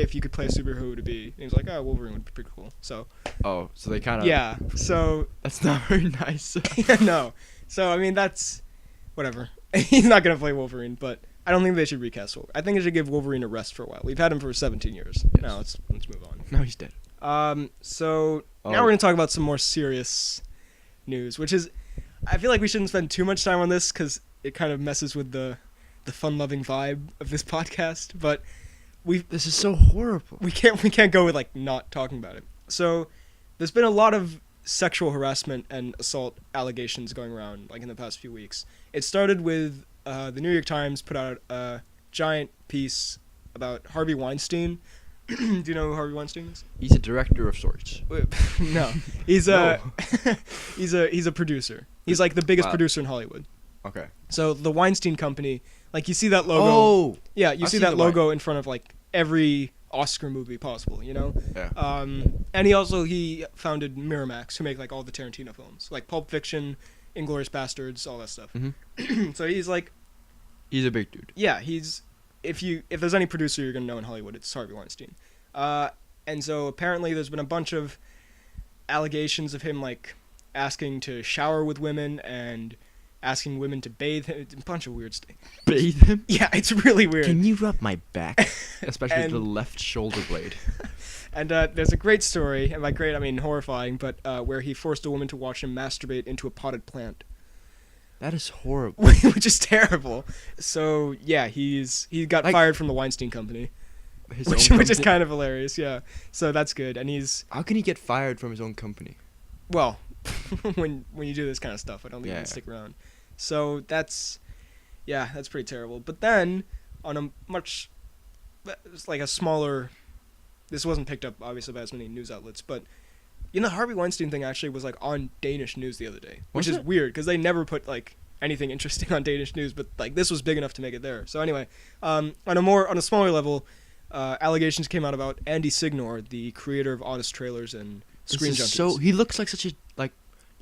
if you could play a superhero, who would it be? And he was like, oh, Wolverine would be pretty cool. So Oh, so they kind of. yeah, so That's not very nice. no, so I mean that's whatever. He's not gonna play Wolverine, but I don't think they should recast Wolverine. I think they should give Wolverine a rest for a while. We've had him for 17 years. Yes. Now let's move on. No, he's dead. So Oh. now we're gonna talk about some more serious news, which is, I feel like we shouldn't spend too much time on this because it kind of messes with the fun-loving vibe of this podcast. But This is so horrible. we can't go with like not talking about it. So there's been a lot of sexual harassment and assault allegations going around like in the past few weeks. It started with the New York Times put out a giant piece about Harvey Weinstein. Do you know who Harvey Weinstein is? He's a director of sorts. No, he's a he's a producer. He's like the biggest Wow. producer in Hollywood. Okay. So the Weinstein Company, like you see that logo. Oh. Yeah, you I've see seen that the logo in front of like every Oscar movie possible, you know? Yeah. And he founded Miramax, who make like all the Tarantino films, like Pulp Fiction, Inglourious Bastards, all that stuff. Mm-hmm. So he's like, He's a big dude. yeah, if there's any producer you're gonna know in Hollywood, it's Harvey Weinstein. And so apparently there's been a bunch of allegations of him like asking to shower with women and asking women to bathe him. It's a bunch of weird stuff. Bathe him? Yeah, it's really weird. Can you rub my back? Especially And- the left shoulder blade. And there's a great story, and by great I mean horrifying, but where he forced a woman to watch him masturbate into a potted plant, That is horrible. which is terrible. So yeah, he got Like- fired from the Weinstein Company, His which own is company? kind of hilarious. Yeah, so that's good, and he's How can he get fired from his own company? well, when you do this kind of stuff, I don't think you Yeah. can stick around. So that's pretty terrible. But then on a much, it's like a smaller. This wasn't picked up obviously by as many news outlets, but you know the Harvey Weinstein thing actually was like on Danish news the other day, which Was is it? weird because they never put like anything interesting on Danish news, but like this was big enough to make it there. So anyway, on a smaller level, allegations came out about Andy Signore, the creator of Honest Trailers and Screen Junkies. So he looks like such a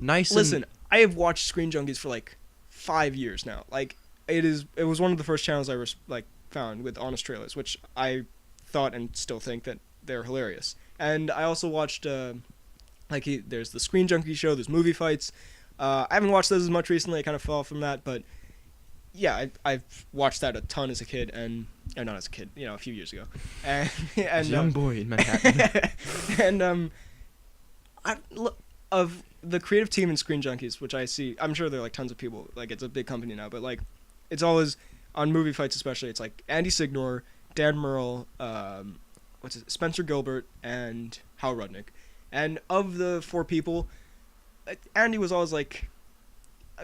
nice. Listen, I have watched Screen Junkies for like 5 years now. Like it was one of the first channels I found with Honest Trailers, which I thought and still think that they're hilarious. And I also watched there's the Screen Junkie show, there's Movie Fights. I haven't watched those as much recently. I kind of fell off from that, but yeah, I've watched that a ton as a kid, or not as a kid, a few years ago. And As a young boy in Manhattan. and of the creative team in Screen Junkies, which I see, I'm sure there are like tons of people. Like it's a big company now, but like it's always on Movie Fights, especially. It's like Andy Signore, Dan Merle, Spencer Gilbert, and Hal Rudnick. And of the four people, Andy was always like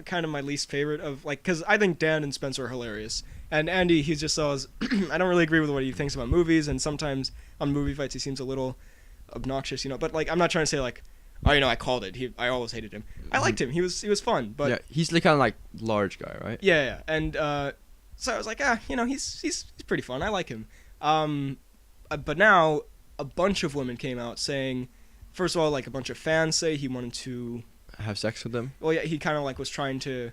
kind of my least favorite of like, because I think Dan and Spencer are hilarious, and Andy, he's just always I don't really agree with what he thinks about movies, and sometimes on Movie Fights he seems a little obnoxious, but like I'm not trying to say like, oh, I called it. I always hated him. I liked him. He was fun, but yeah, he's the kind of like large guy, right? yeah. And so I was like, he's pretty fun. I like him. But now a bunch of women came out saying, first of all, like a bunch of fans say he wanted to Have sex with them. well, yeah, he kind of like was trying to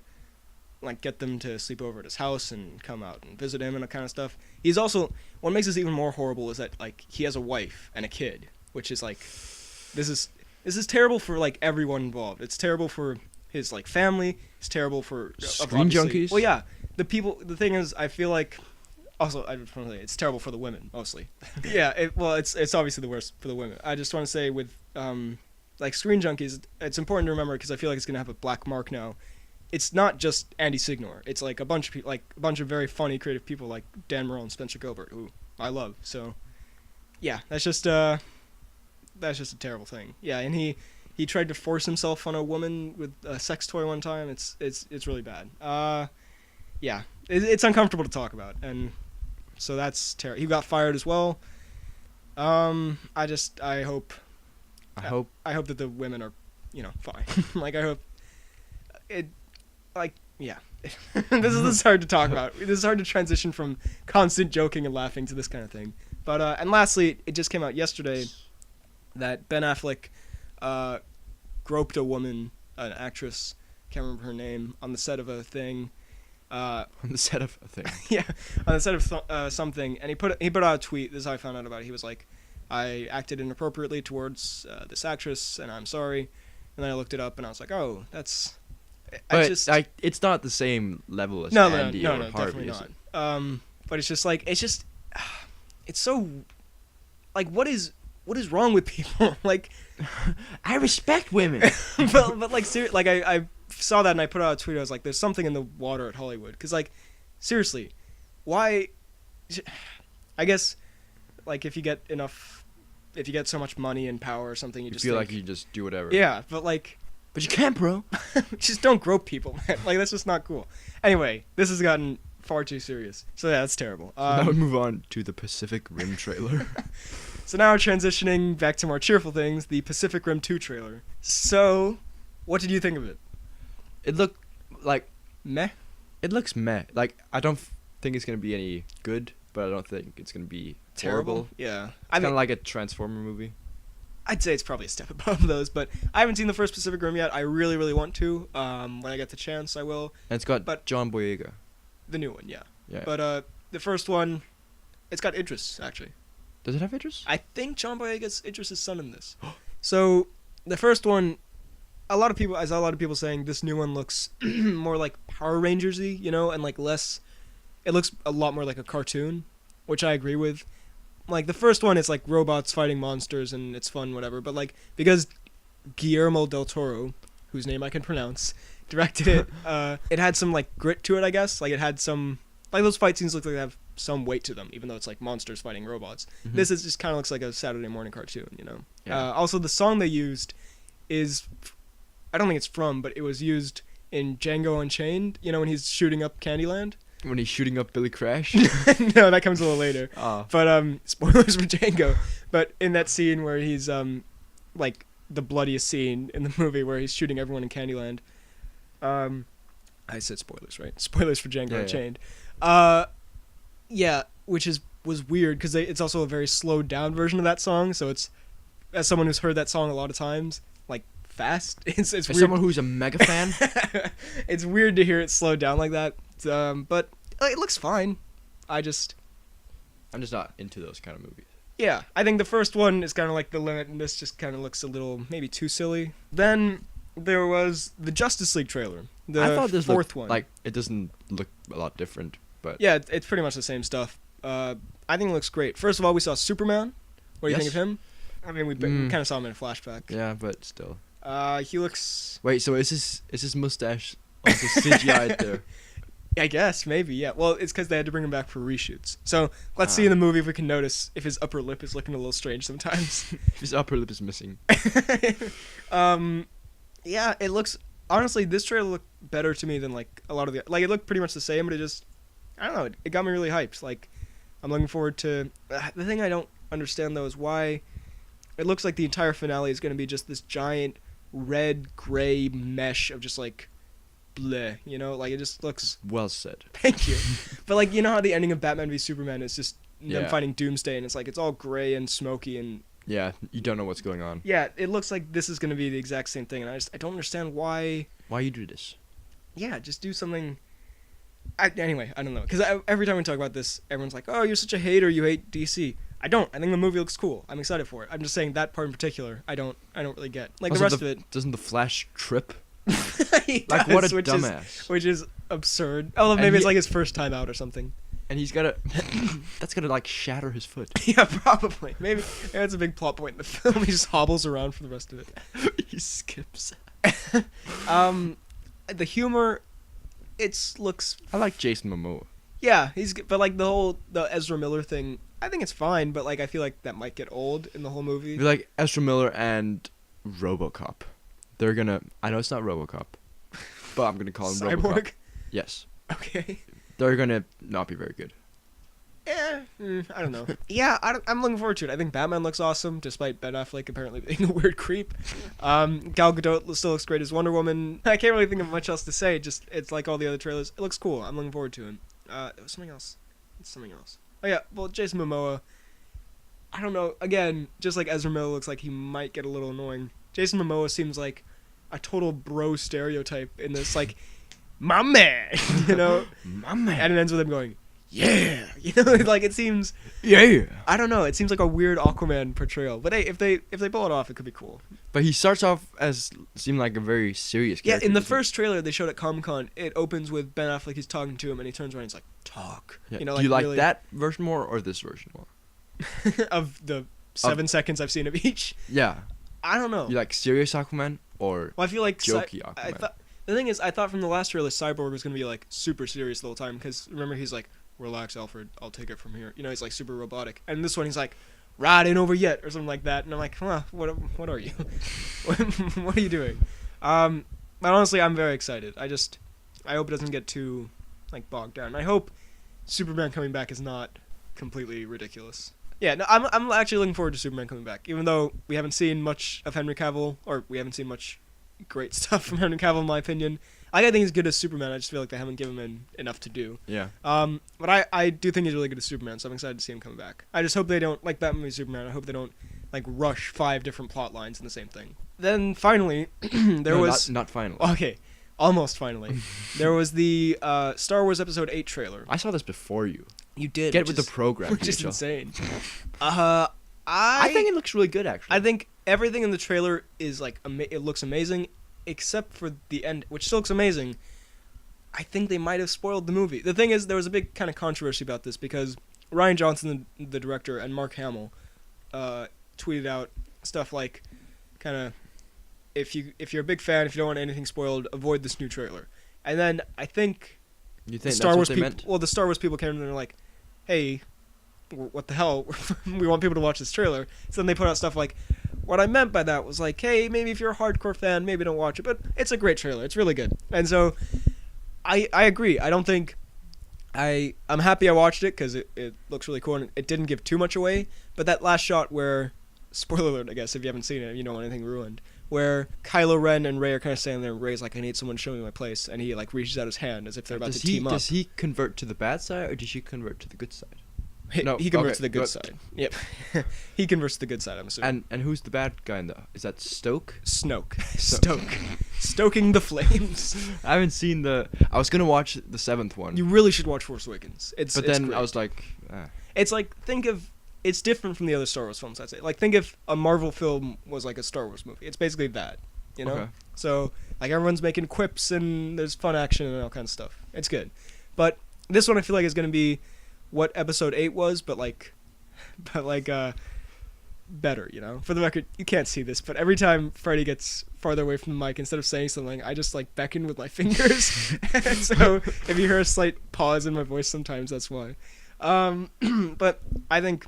like get them to sleep over at his house and come out and visit him and that kind of stuff. He's also, what makes this even more horrible is that like he has a wife and a kid, which is like this is terrible for like everyone involved. It's terrible for his like family. It's terrible for Screen obviously- Junkies? Well, yeah, the thing is, I feel like also I just want to say it's terrible for the women mostly. Yeah, it's obviously the worst for the women. I just want to say with like Screen Junkies, it's important to remember because I feel like it's gonna have a black mark now. It's not just Andy Signore. It's like a bunch of people, like a bunch of very funny, creative people like Dan Merle and Spencer Gilbert, who I love. So, yeah, that's just a terrible thing. Yeah, and he tried to force himself on a woman with a sex toy one time. It's really bad. Yeah, it's uncomfortable to talk about, and so that's terrible. He got fired as well. I hope that the women are, fine. Like, I hope it, like, yeah. This is hard to talk about. This is hard to transition from constant joking and laughing to this kind of thing. But and lastly, it just came out yesterday that Ben Affleck groped a woman, an actress, can't remember her name, on the set of a thing. On the set of a thing. Yeah, on the set of something, and he put out a tweet. This is how I found out about it. He was like, "I acted inappropriately towards this actress, and I'm sorry." And then I looked it up, and I was like, "Oh, that's." But it's not the same level as Andy or Harvey, definitely not. But it's just like it's so, like, what is wrong with people? Like, I respect women, but like, like I saw that and I put out a tweet. I was like, "There's something in the water at Hollywood," because like, seriously, why? I guess, like, if you get so much money and power or something, you just feel like you just do whatever. Yeah, but like. But you can't, bro. Just don't grope people, man. Like, that's just not cool. Anyway, this has gotten far too serious. So yeah, that's terrible. Now we move on to the Pacific Rim trailer. So now we're transitioning back to more cheerful things, the Pacific Rim 2 trailer. So, what did you think of it? It looked like meh. It looks meh. Like, I don't think it's going to be any good, but I don't think it's going to be terrible. Yeah. It's kind of like a Transformer movie. I'd say it's probably a step above those, but I haven't seen the first Pacific Rim yet. I really, really want to. When I get the chance, I will. And it's got John Boyega. The new one, yeah. Yeah. But the first one, it's got Idris, actually. Does it have Idris? I think John Boyega's Idris' son in this. So, the first one, I saw a lot of people saying this new one looks more like Power Rangers-y, and like less, it looks a lot more like a cartoon, which I agree with. Like, the first one, it's like robots fighting monsters and it's fun, whatever. But like, because Guillermo del Toro, whose name I can pronounce, directed it, it had some like grit to it, I guess. Like, it had some, like, those fight scenes look like they have some weight to them, even though it's like monsters fighting robots. Mm-hmm. This is just kind of looks like a Saturday morning cartoon, Yeah. Also, the song they used is, I don't think it's from, but it was used in Django Unchained, when he's shooting up Candyland. When he's shooting up Billy Crash? No, that comes a little later. Oh. But spoilers for Django. But in that scene where he's like the bloodiest scene in the movie where he's shooting everyone in Candyland. I said spoilers, right? Spoilers for Django Unchained. Yeah, which was weird because it's also a very slowed down version of that song. So it's, as someone who's heard that song a lot of times, like, fast. It's as weird. Someone who's a mega fan. It's weird to hear it slowed down like that. But it looks fine. I'm just not into those kind of movies. Yeah, I think the first one is kind of like the limit, and this just kind of looks a little maybe too silly. Then there was the Justice League trailer. I thought this fourth one. Like, it doesn't look a lot different, but yeah, it's pretty much the same stuff. I think it looks great. First of all, we saw Superman. What do you think of him? I mean, we kind of saw him in a flashback. Yeah, but still. He looks. Wait, so is his mustache also CGI'd there? I guess, maybe, yeah. Well, it's because they had to bring him back for reshoots. So, let's see in the movie if we can notice if his upper lip is looking a little strange sometimes. If his upper lip is missing. Yeah, it looks... Honestly, this trailer looked better to me than, like, a lot of the... Like, it looked pretty much the same, but it just... I don't know, it got me really hyped. Like, I'm looking forward to... the thing I don't understand, though, is why... It looks like the entire finale is going to be just this giant red-gray mesh of just, like... bleh, like, it just looks... Well said. Thank you. But, like, how the ending of Batman v Superman is just them fighting Doomsday, and it's like, it's all gray and smoky, and... Yeah, you don't know what's going on. Yeah, it looks like this is going to be the exact same thing, and I don't understand why... Why you do this? Yeah, just do something... Anyway, I don't know, because every time we talk about this, everyone's like, oh, you're such a hater, you hate DC. I don't. I think the movie looks cool. I'm excited for it. I'm just saying that part in particular, I don't really get. Like, also, the rest of it... Doesn't the Flash trip? Like, what a dumbass. Which is absurd. Oh, maybe it's like his first time out or something. And he's gotta... that's gonna, like, shatter his foot. Yeah, probably. Maybe that's a big plot point in the film. He just hobbles around for the rest of it. He skips. The humor, looks... I like Jason Momoa. Yeah, but, like, the Ezra Miller thing, I think it's fine, but, like, I feel like that might get old in the whole movie. Like, Ezra Miller and RoboCop. They're gonna... I know it's not RoboCop, but I'm gonna call him Cyborg? RoboCop. Yes. Okay. they're gonna not be very good. I don't know. Yeah, I'm looking forward to it. I think Batman looks awesome, despite Ben Affleck apparently being a weird creep. Gal Gadot still looks great as Wonder Woman. I can't really think of much else to say. Just it's like all the other trailers. It looks cool. I'm looking forward to it. It was something else. It's something else. Oh yeah, well Jason Momoa. I don't know. Again, just like Ezra Miller looks like he might get a little annoying. Jason Momoa seems like a total bro stereotype in this, like, my man, you know? My man. And it ends with him going, yeah, you know, like it seems. Yeah. I don't know. It seems like a weird Aquaman portrayal, but hey, if they pull it off, it could be cool. But he starts off as seeming like a very serious character. Yeah, in the first trailer they showed at Comic-Con, it opens with Ben Affleck. He's talking to him, and he turns around and he's like, "Talk." Yeah. You know, Do you like really that version more or this version more? of the 7 seconds I've seen of each. Yeah. I don't know. You like serious Aquaman or Well, I feel like jokey Aquaman? The thing is, I thought from the last trailer Cyborg was gonna be like super serious the whole time because remember he's like, "Relax, Alfred, I'll take it from here." You know, he's like super robotic. And this one he's like, "Ride ain't over yet" or something like that. And I'm like, huh, what are you? What are you doing? But honestly, I'm very excited. I hope it doesn't get too like bogged down. I hope Superman coming back is not completely ridiculous. Yeah, no, I'm actually looking forward to Superman coming back, even though we haven't seen much of Henry Cavill, or we haven't seen much great stuff from Henry Cavill, in my opinion. I think he's good as Superman. I just feel like they haven't given him enough to do. Yeah. But I do think he's really good as Superman, so I'm excited to see him coming back. I just hope they don't, like Batman v Superman, I hope they don't like rush 5 different plot lines in the same thing. Then finally, not finally. Okay, almost finally. There was the Star Wars Episode 8 trailer. I saw this before you. You did. Get with the program, which is DHL. insane. I think it looks really good, actually. I think everything in the trailer is like it looks amazing, except for the end, which still looks amazing. I think they might have spoiled the movie. The thing is, there was a big kind of controversy about this because Rian Johnson, the director, and Mark Hamill tweeted out stuff like, kind of, if you're a big fan, if you don't want anything spoiled, avoid this new trailer. And then I think you think Star that's Wars what they people, meant? well, the Star Wars people came in and they're like, hey, what the hell? We want people to watch this trailer. So then they put out stuff like, what I meant by that was like, hey, maybe if you're a hardcore fan, maybe don't watch it, but it's a great trailer. It's really good. And so I agree. I don't think I'm happy I watched it because it looks really cool and it didn't give too much away. But that last shot where, spoiler alert, I guess, if you haven't seen it, you don't want anything ruined, where Kylo Ren and Rey are kind of standing there and Rey's like, I need someone to show me my place. And he like reaches out his hand as if they're about to team up. Does he convert to the bad side or does she convert to the good side? He converts to the good side. Yep. He converts to the good side, I'm assuming. And who's the bad guy in the... Is that Stoke? Stoke. Stoking the flames. I haven't seen the... I was going to watch the 7th one. You really should watch Force Awakens. It's then great. I was like... It's like, think of... It's different from the other Star Wars films, I'd say. Like, think if a Marvel film was like a Star Wars movie. It's basically that, you know? Okay. So, like, everyone's making quips and there's fun action and all kinds of stuff. It's good. But this one I feel like is going to be what Episode 8 was, but better, you know? For the record, you can't see this, but every time Freddy gets farther away from the mic, instead of saying something, I just, like, beckon with my fingers. And so, if you hear a slight pause in my voice sometimes, that's why. But I think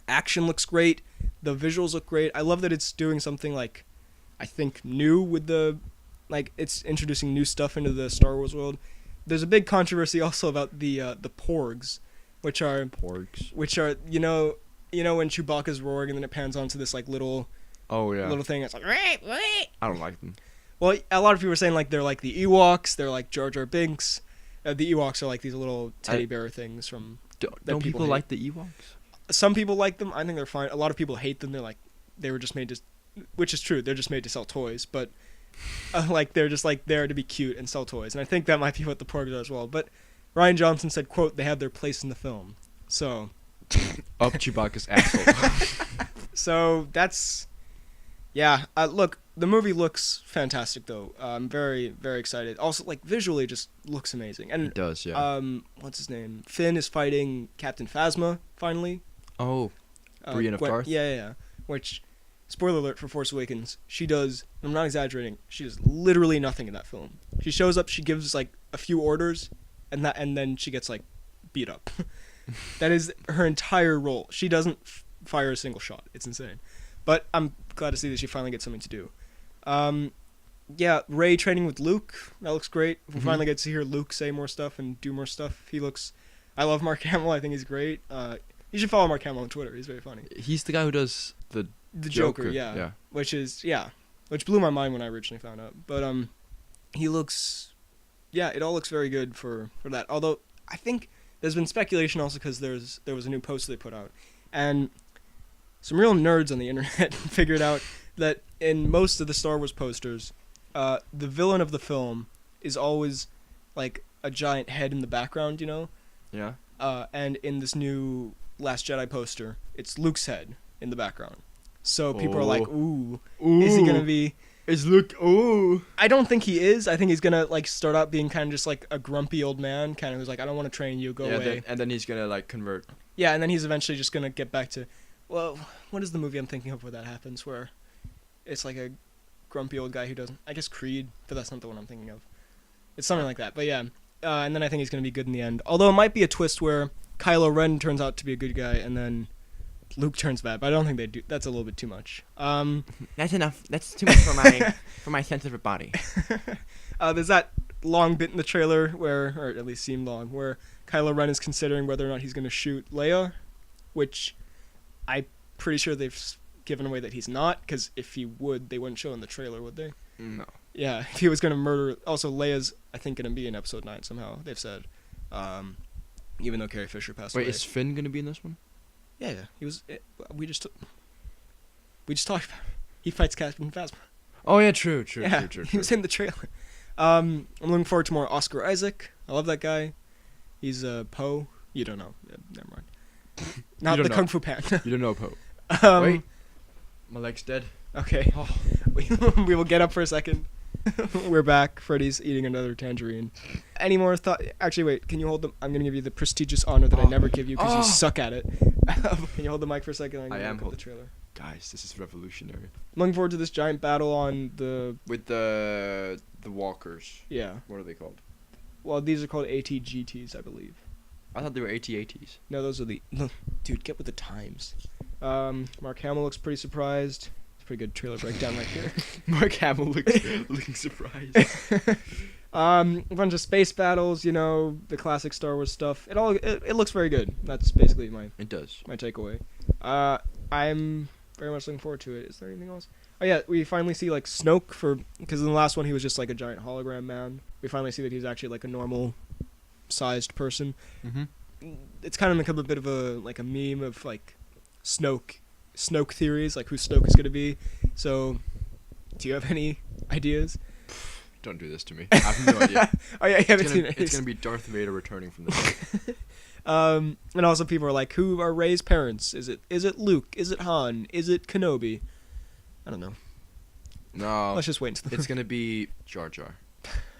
action looks great. The visuals look great. I love that it's doing something, like, I think new with the... Like, it's introducing new stuff into the Star Wars world. There's a big controversy also about the Porgs, which are you know when Chewbacca's roaring and then it pans onto this like little thing. It's like I don't like them. Well, a lot of people are saying like they're like the Ewoks. They're like Jar Jar Binks. The Ewoks are like these little teddy bear things from. Don't people like the Ewoks? Some people like them. I think they're fine. A lot of people hate them. They're like they were just made to, which is true. They're just made to sell toys, but like they're just like there to be cute and sell toys. And I think that might be what the Porgs are as well. But Rian Johnson said, quote, they have their place in the film. So... Up Chewbacca's asshole. So, that's... Yeah, look, the movie looks fantastic, though. I'm very, very excited. Also, like, visually, just looks amazing. And it does, yeah. What's his name? Finn is fighting Captain Phasma, finally. Oh, Brienne of Tarth? Yeah. Which, spoiler alert for Force Awakens, she does... I'm not exaggerating. She does literally nothing in that film. She shows up, she gives, like, a few orders... And then she gets, like, beat up. That is her entire role. She doesn't fire a single shot. It's insane. But I'm glad to see that she finally gets something to do. Yeah, Ray training with Luke. That looks great. We finally get to hear Luke say more stuff and do more stuff. I love Mark Hamill. I think he's great. You should follow Mark Hamill on Twitter. He's very funny. He's the guy who does the Joker, yeah. Which blew my mind when I originally found out. But he looks, it all looks very good for that. Although I think there's been speculation also because there was a new poster they put out, and some real nerds on the internet figured out that in most of the Star Wars posters, the villain of the film is always like a giant head in the background, you know? Yeah. And in this new Last Jedi poster, it's Luke's head in the background. So people are like, ooh, is he gonna be? Is Luke? Ooh. I don't think he is. I think he's gonna like start out being kind of just like a grumpy old man, kind of who's like, I don't want to train you, go away. And then he's gonna like convert. Yeah, and then he's eventually just gonna get back to, well, what is the movie I'm thinking of where that happens, where it's like a grumpy old guy who doesn't, I guess Creed, but that's not the one I'm thinking of. It's something like that, but yeah. And then I think he's gonna be good in the end. Although it might be a twist where Kylo Ren turns out to be a good guy, and then Luke turns bad, but I don't think they do. That's a little bit too much. That's enough. That's too much for my sensitive body. There's that long bit in the trailer or at least seemed long, where Kylo Ren is considering whether or not he's going to shoot Leia, which I'm pretty sure they've given away that he's not, because if he would, they wouldn't show in the trailer, would they? No. Yeah, if he was going to murder... Also, Leia's, I think, going to be in Episode 9 somehow, they've said. Even though Carrie Fisher passed away. Wait, is Finn going to be in this one? Yeah. He was. We just talked about it. He fights Captain Phasma. Oh yeah, true. He was in the trailer. I'm looking forward to more Oscar Isaac. I love that guy. He's Poe. You don't know. Yeah, never mind. Not the Kung Fu Panda. You don't know Poe. Wait, my leg's dead. Okay. Oh. We will get up for a second. We're back. Freddy's eating another tangerine. Any more thought? Actually, wait. Can you hold them? I'm gonna give you the prestigious honor that I never give you because you suck at it. Can you hold the mic for a second? I am holding the trailer. Guys, this is revolutionary. I'm looking forward to this giant battle on with the walkers. Yeah. What are they called? Well, these are called ATGTs, I believe. I thought they were AT-ATs. No, those are the... Dude, get with the times. Mark Hamill looks pretty surprised. It's a pretty good trailer breakdown right here. Mark Hamill looking surprised. A bunch of space battles, you know, the classic Star Wars stuff. It looks very good. That's basically my takeaway. I'm very much looking forward to it. Is there anything else? Oh yeah, we finally see like Snoke because in the last one he was just like a giant hologram man. We finally see that he's actually like a normal sized person. Mm-hmm. It's kind of become a bit of a meme of like Snoke theories, like who Snoke is going to be. So, do you have any ideas? Don't do this to me. I have no idea. Oh yeah, you haven't seen it. It's gonna be Darth Vader returning from the dead. And also people are like, who are Rey's parents? Is it Luke? Is it Han? Is it Kenobi? I don't know. No. Let's just wait. It's gonna be Jar Jar.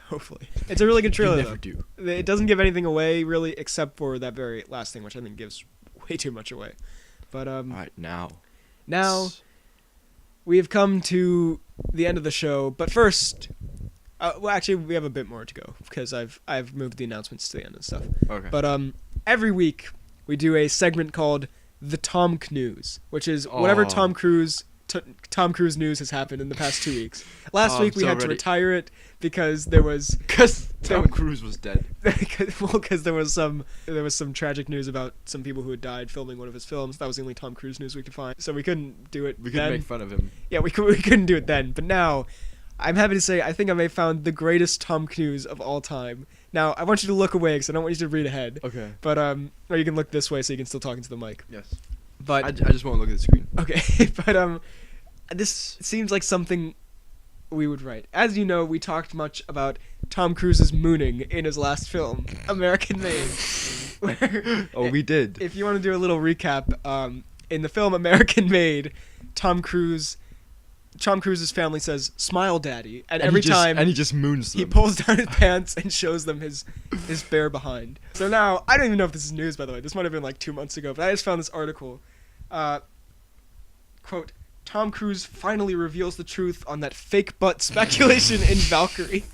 Hopefully. It's a really good trailer. You never do. It doesn't give anything away really, except for that very last thing, which I think gives way too much away. But all right, now we have come to the end of the show. But first. Well, actually, we have a bit more to go because I've moved the announcements to the end and stuff. Okay. But every week we do a segment called the Tom Cruise, which is whatever Tom Cruise news has happened in the past 2 weeks. Last week we had to retire it because Tom Cruise was dead. Because there was some tragic news about some people who had died filming one of his films. That was the only Tom Cruise news we could find, so we couldn't do it. We couldn't make fun of him. Yeah, we couldn't do it then, but now. I'm happy to say I think I may have found the greatest Tom Cruise of all time. Now, I want you to look away because I don't want you to read ahead. Okay. But, or you can look this way so you can still talk into the mic. Yes. But I just want to look at the screen. Okay. But, this seems like something we would write. As you know, we talked much about Tom Cruise's mooning in his last film, American Made. We did. If you want to do a little recap, in the film American Made, Tom Cruise's family says, "Smile, Daddy," and every time he just moons them. He pulls down his pants and shows them his bare behind. So now, I don't even know if this is news, by the way. This might have been like 2 months ago, but I just found this article. Quote, Tom Cruise finally reveals the truth on that fake butt speculation in Valkyrie.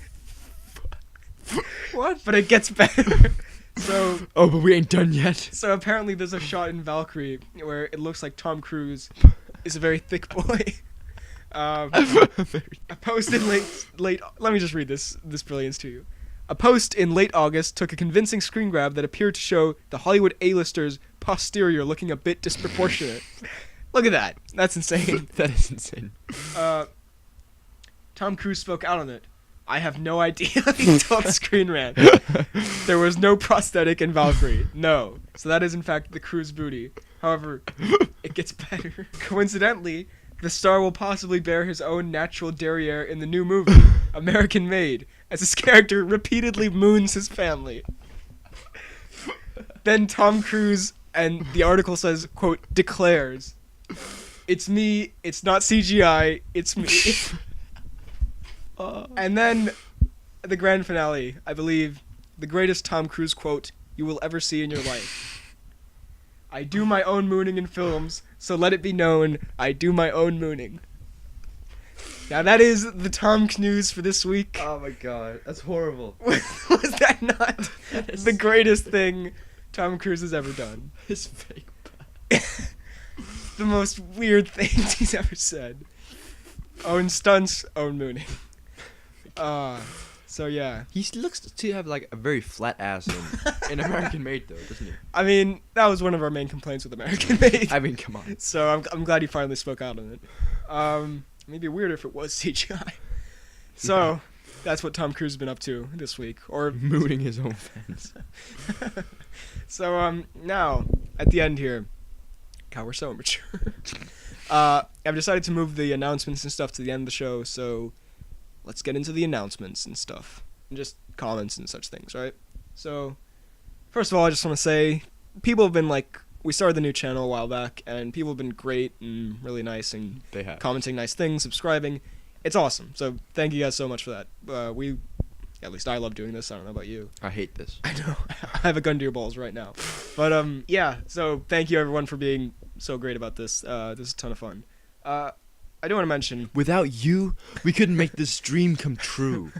What? But it gets better. So. Oh, but we ain't done yet. So apparently there's a shot in Valkyrie where it looks like Tom Cruise is a very thick boy. A post in late. Let me just read this brilliance to you. A post in late August took a convincing screen grab that appeared to show the Hollywood A-listers' posterior looking a bit disproportionate. Look at that. That's insane. That is insane. Tom Cruise spoke out on it. I have no idea, he told Screen Rant. There was no prosthetic in Valkyrie. No. So that is in fact the Cruise booty. However, it gets better. Coincidentally, the star will possibly bear his own natural derriere in the new movie, American Made, as his character repeatedly moons his family. Then Tom Cruise, and the article says, quote, declares, it's me, it's not CGI, it's me. And then the grand finale, I believe, the greatest Tom Cruise quote you will ever see in your life. I do my own mooning in films, so let it be known, I do my own mooning. Now that is the Tom Cruise for this week. Oh my god, that's horrible. Was that not the greatest thing Tom Cruise has ever done? His fake butt. The most weird things he's ever said. Own stunts, own mooning. So yeah. He looks to have like a very flat ass in American Made though, doesn't he? I mean, that was one of our main complaints with American Made. I mean, come on. So I'm glad he finally spoke out on it. Maybe weirder if it was CGI. So that's what Tom Cruise has been up to this week, or mooning his own fans. So now at the end here, God, we're so immature. I've decided to move the announcements and stuff to the end of the show, so let's get into the announcements and stuff, and just comments and such things, right? So, first of all, I just want to say, people have been like, we started the new channel a while back, and people have been great and really nice, and They have. commenting nice things, subscribing. It's awesome. So thank you guys so much for that. At least I love doing this. I don't know about you. I hate this. I know. I have a gun to your balls right now. But yeah. So thank you everyone for being so great about this. This is a ton of fun. I do want to mention. Without you, we couldn't make this dream come true.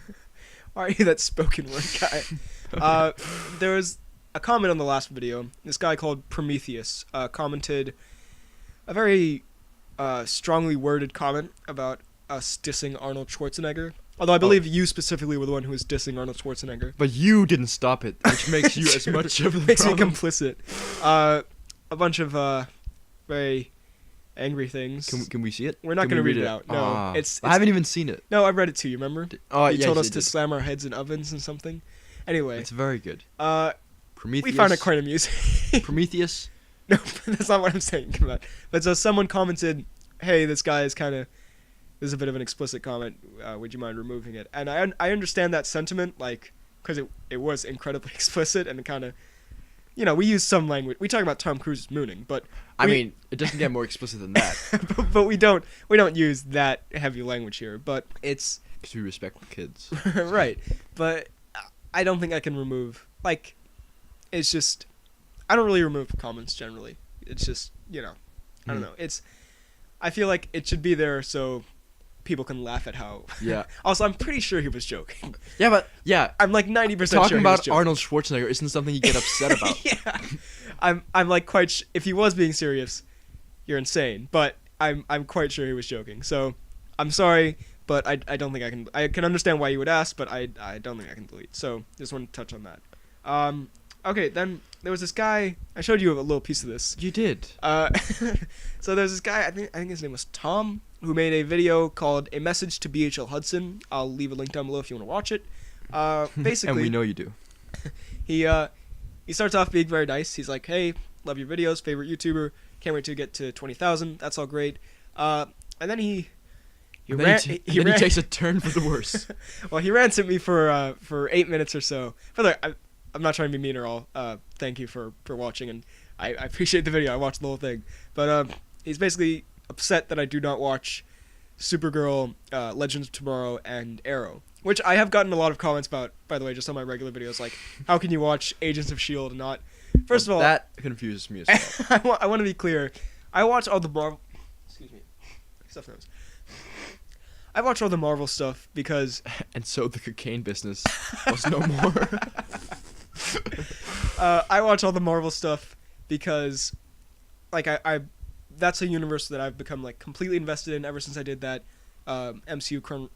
Why are you that spoken word guy? There was a comment on the last video. This guy called Prometheus commented a very strongly worded comment about us dissing Arnold Schwarzenegger. Although I believe you specifically were the one who was dissing Arnold Schwarzenegger. But you didn't stop it, which makes you as much of the makes problem. me complicit. A bunch of very angry things. Can we see it? We're not Can going to we read it out. No, it's I haven't even seen it. No, I read it to you. Remember? Oh, you yes, told us you to did. slam our heads in ovens and something. Anyway, It's very good. we Prometheus. found it quite amusing. Prometheus. No, that's not what I'm saying. Come on. But so someone commented, "Hey, this guy is kind of. This is a bit of an explicit comment. Would you mind removing it?" And I understand that sentiment, like, because it was incredibly explicit and kind of, you know, we use some language. We talk about Tom Cruise's mooning, but I mean, it doesn't get more explicit than that. but we don't use that heavy language here. But it's Because we respect the kids. right. But I don't think I can remove, like, it's just, I don't really remove comments generally. It's just, you know, I don't know. I feel like it should be there so people can laugh at how. Yeah. Also, I'm pretty sure he was joking. Yeah, but yeah, I'm like 90% sure talking he was about joking. Arnold Schwarzenegger isn't something you get upset about. Yeah. I'm like quite if he was being serious, you're insane. But I'm quite sure he was joking. So I'm sorry, but I don't think I can understand why you would ask, but I don't think I can delete. So just want to touch on that. Okay, then there was this guy. I showed you a little piece of this. You did. So there's this guy. I think his name was Tom, who made a video called "A Message to BHL Hudson." I'll leave a link down below if you want to watch it. Basically, And we know you do. He starts off being very nice. He's like, "Hey, love your videos. Favorite YouTuber. Can't wait to get to 20,000. That's all great." And then he takes a turn for the worse. Well, he rants at me for 8 minutes or so. By the way, I'm not trying to be mean at all. Thank you for watching, and I appreciate the video. I watched the whole thing. But he's basically upset that I do not watch Supergirl, Legends of Tomorrow, and Arrow, which I have gotten a lot of comments about, by the way, just on my regular videos. Like, how can you watch Agents of S.H.I.E.L.D. and not... First of all... That confuses me as well. I want to be clear. I watch all the Marvel... Excuse me. Stuff knows. I watch all the Marvel stuff because... And so the cocaine business was no more. I watch all the Marvel stuff because, like, I that's a universe that I've become, like, completely invested in ever since I did that. MCU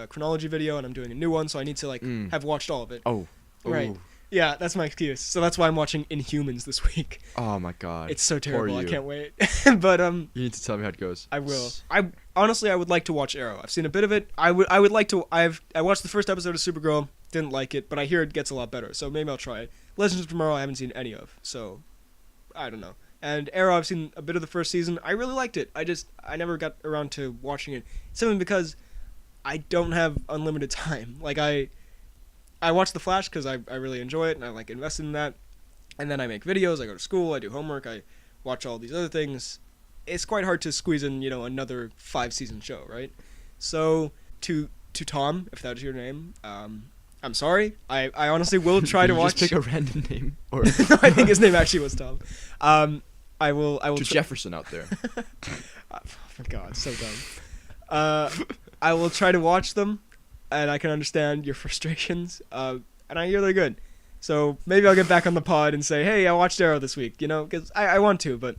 chronology video, and I'm doing a new one, so I need to like have watched all of it. Oh. Right. Ooh. Yeah, that's my excuse. So that's why I'm watching Inhumans this week. Oh my god. It's so terrible. I you. can't wait. But You need to tell me how it goes. I will. I honestly would like to watch Arrow. I've seen a bit of it. I would like to. I watched the first episode of Supergirl. Didn't like it, but I hear it gets a lot better. So maybe I'll try it. Legends of Tomorrow I haven't seen any of. So I don't know. And Arrow I've seen a bit of the first season. I really liked it. I never got around to watching it simply because I don't have unlimited time. Like I watch The Flash because I really enjoy it and I like invest in that. And then I make videos, I go to school, I do homework, I watch all these other things. It's quite hard to squeeze in, another 5-season show, right? So to Tom, if that's your name, I'm sorry. I honestly will try to watch. Just pick a random name, or I think his name actually was Tom. I will. to Jefferson out there. Oh my God, so dumb. I will try to watch them, and I can understand your frustrations. And I hear they're good. So maybe I'll get back on the pod and say, hey, I watched Arrow this week, because I want to, but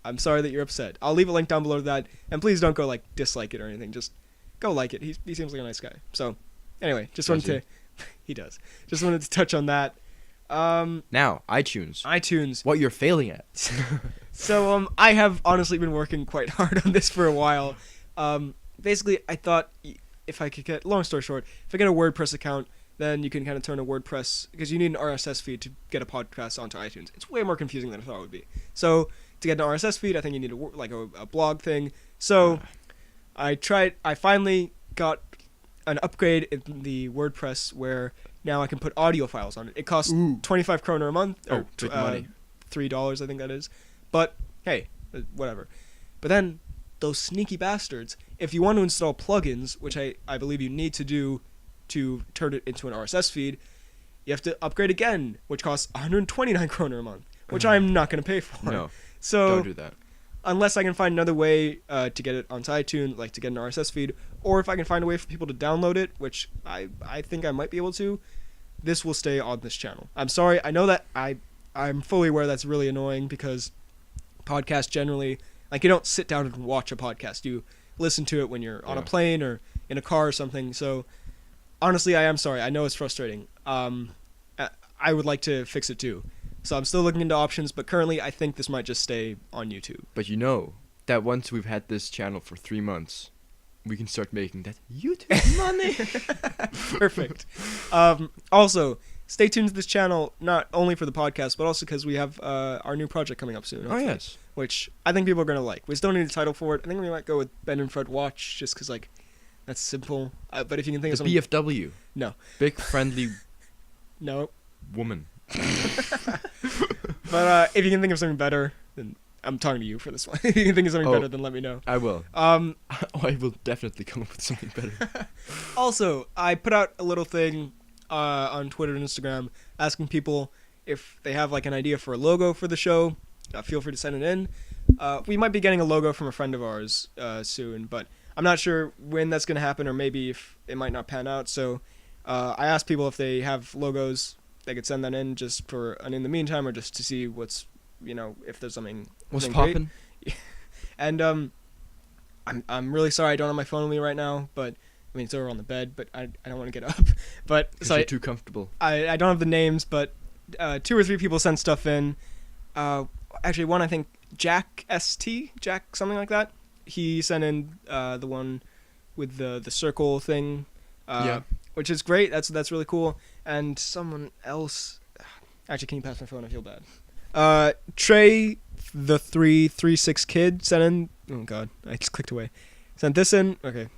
I'm sorry that you're upset. I'll leave a link down below to that, and please don't go dislike it or anything. Just go like it. He seems like a nice guy. So anyway, just wanted to. He does. Just wanted to touch on that. Now, iTunes. What you're failing at. So I have honestly been working quite hard on this for a while. Basically, I thought if I could get, long story short, if I get a WordPress account, then you can kind of turn a WordPress, because you need an RSS feed to get a podcast onto iTunes. It's way more confusing than I thought it would be. So to get an RSS feed, I think you need a blog thing. So I finally got an upgrade in the WordPress where now I can put audio files on it. It costs 25 kroner a month, or big money. $3 I think that is. But hey, whatever. But then those sneaky bastards, if you want to install plugins, which I believe you need to do to turn it into an RSS feed, you have to upgrade again, which costs 129 kroner a month, which I'm not going to pay for. No, so don't do that. Unless I can find another way to get it onto iTunes, like to get an RSS feed, or if I can find a way for people to download it, which I think I might be able to, this will stay on this channel. I'm sorry, I know that I'm fully aware that's really annoying, because podcasts generally, like, you don't sit down and watch a podcast. You listen to it when you're on a plane or in a car or something. So honestly, I am sorry. I know it's frustrating. I would like to fix it too. So I'm still looking into options, but currently I think this might just stay on YouTube. But you know that once we've had this channel for 3 months, we can start making that YouTube money. Perfect. Also, stay tuned to this channel, not only for the podcast, but also because we have our new project coming up soon. Oh, yes. Which I think people are going to like. We still need a title for it. I think we might go with Ben and Fred Watch, just because, like, that's simple. But if you can think of something... BFW. No. Big Friendly... No. Woman. But if you can think of something better, then I'm talking to you for this one. If you can think of something better, then let me know. I will. I will definitely come up with something better. Also, I put out a little thing on Twitter and Instagram asking people if they have, like, an idea for a logo for the show. Feel free to send it in. We might be getting a logo from a friend of ours soon, but I'm not sure when that's going to happen, or maybe if it might not pan out. So I asked people if they have logos, they could send that in just for an in the meantime, or just to see what's, if there's something. What's poppin'? And I'm really sorry I don't have my phone with me right now, but I mean, it's over on the bed, but I don't want to get up. But so you're too comfortable. I don't have the names, but 2 or 3 people sent stuff in. Actually, one, I think Jack something like that. He sent in the one with the circle thing, which is great. That's really cool. And someone else, actually, can you pass my phone? I feel bad. Trey, the 336 kid, sent in. Oh God, I just clicked away. Sent this in. Okay,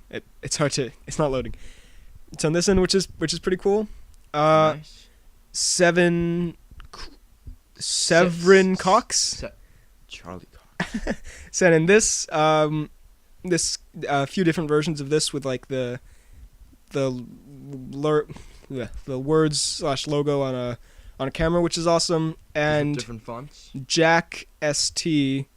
it's hard to. It's not loading. Sent this in, which is pretty cool. Nice. Severin Cox. Charlie Cox. Sent in this. This few different versions of this with, like, the words / logo on a camera, which is awesome. And different fonts. Jack ST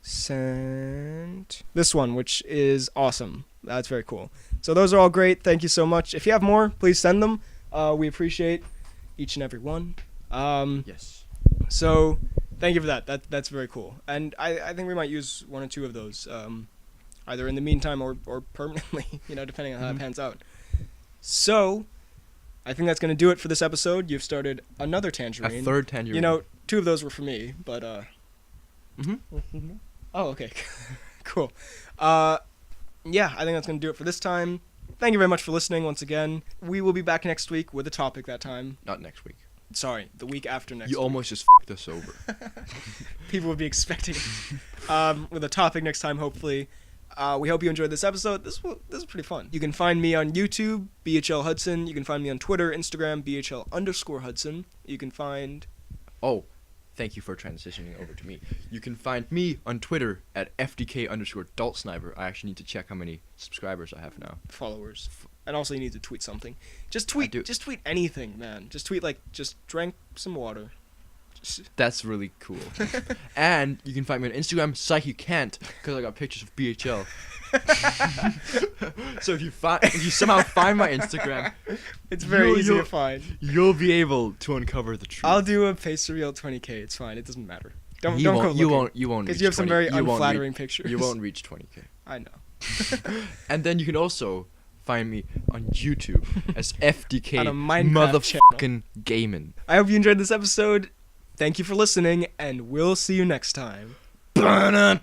sent this one, which is awesome. That's very cool. So those are all great. Thank you so much. If you have more, please send them. We appreciate each and every one. Yes. So thank you for that. That's very cool. And I think we might use 1 or 2 of those either in the meantime or permanently, depending on how it pans out. So, I think that's going to do it for this episode. You've started another tangerine. A third tangerine. 2 of those were for me, but, Oh, okay. Cool. I think that's going to do it for this time. Thank you very much for listening once again. We will be back next week with a topic that time. Not next week. Sorry, the week after next week. You almost just f***ed us over. People will be expecting with a topic next time, hopefully. We hope you enjoyed this episode. This is pretty fun. You can find me on YouTube, BHL Hudson. You can find me on Twitter, Instagram, BHL_Hudson. You can find... Oh, thank you for transitioning over to me. You can find me on Twitter at FDK_DaltSniper. I actually need to check how many subscribers I have now. Followers. And also you need to tweet something. Just tweet anything, man. Just tweet just drank some water. That's really cool. And you can find me on Instagram, psych you can't, because I got pictures of BHL. So if you somehow find my Instagram, it's very easy to find. You'll be able to uncover the truth. I'll do a pace to real 20K. It's fine. It doesn't matter. Don't go looking. You won't. Because you have some very unflattering pictures. You won't reach 20K. I know. And then you can also find me on YouTube as FDK on a Minecraft motherfucking gaming. I hope you enjoyed this episode. Thank you for listening, and we'll see you next time. Alright,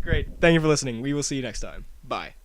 great. Thank you for listening. We will see you next time. Bye.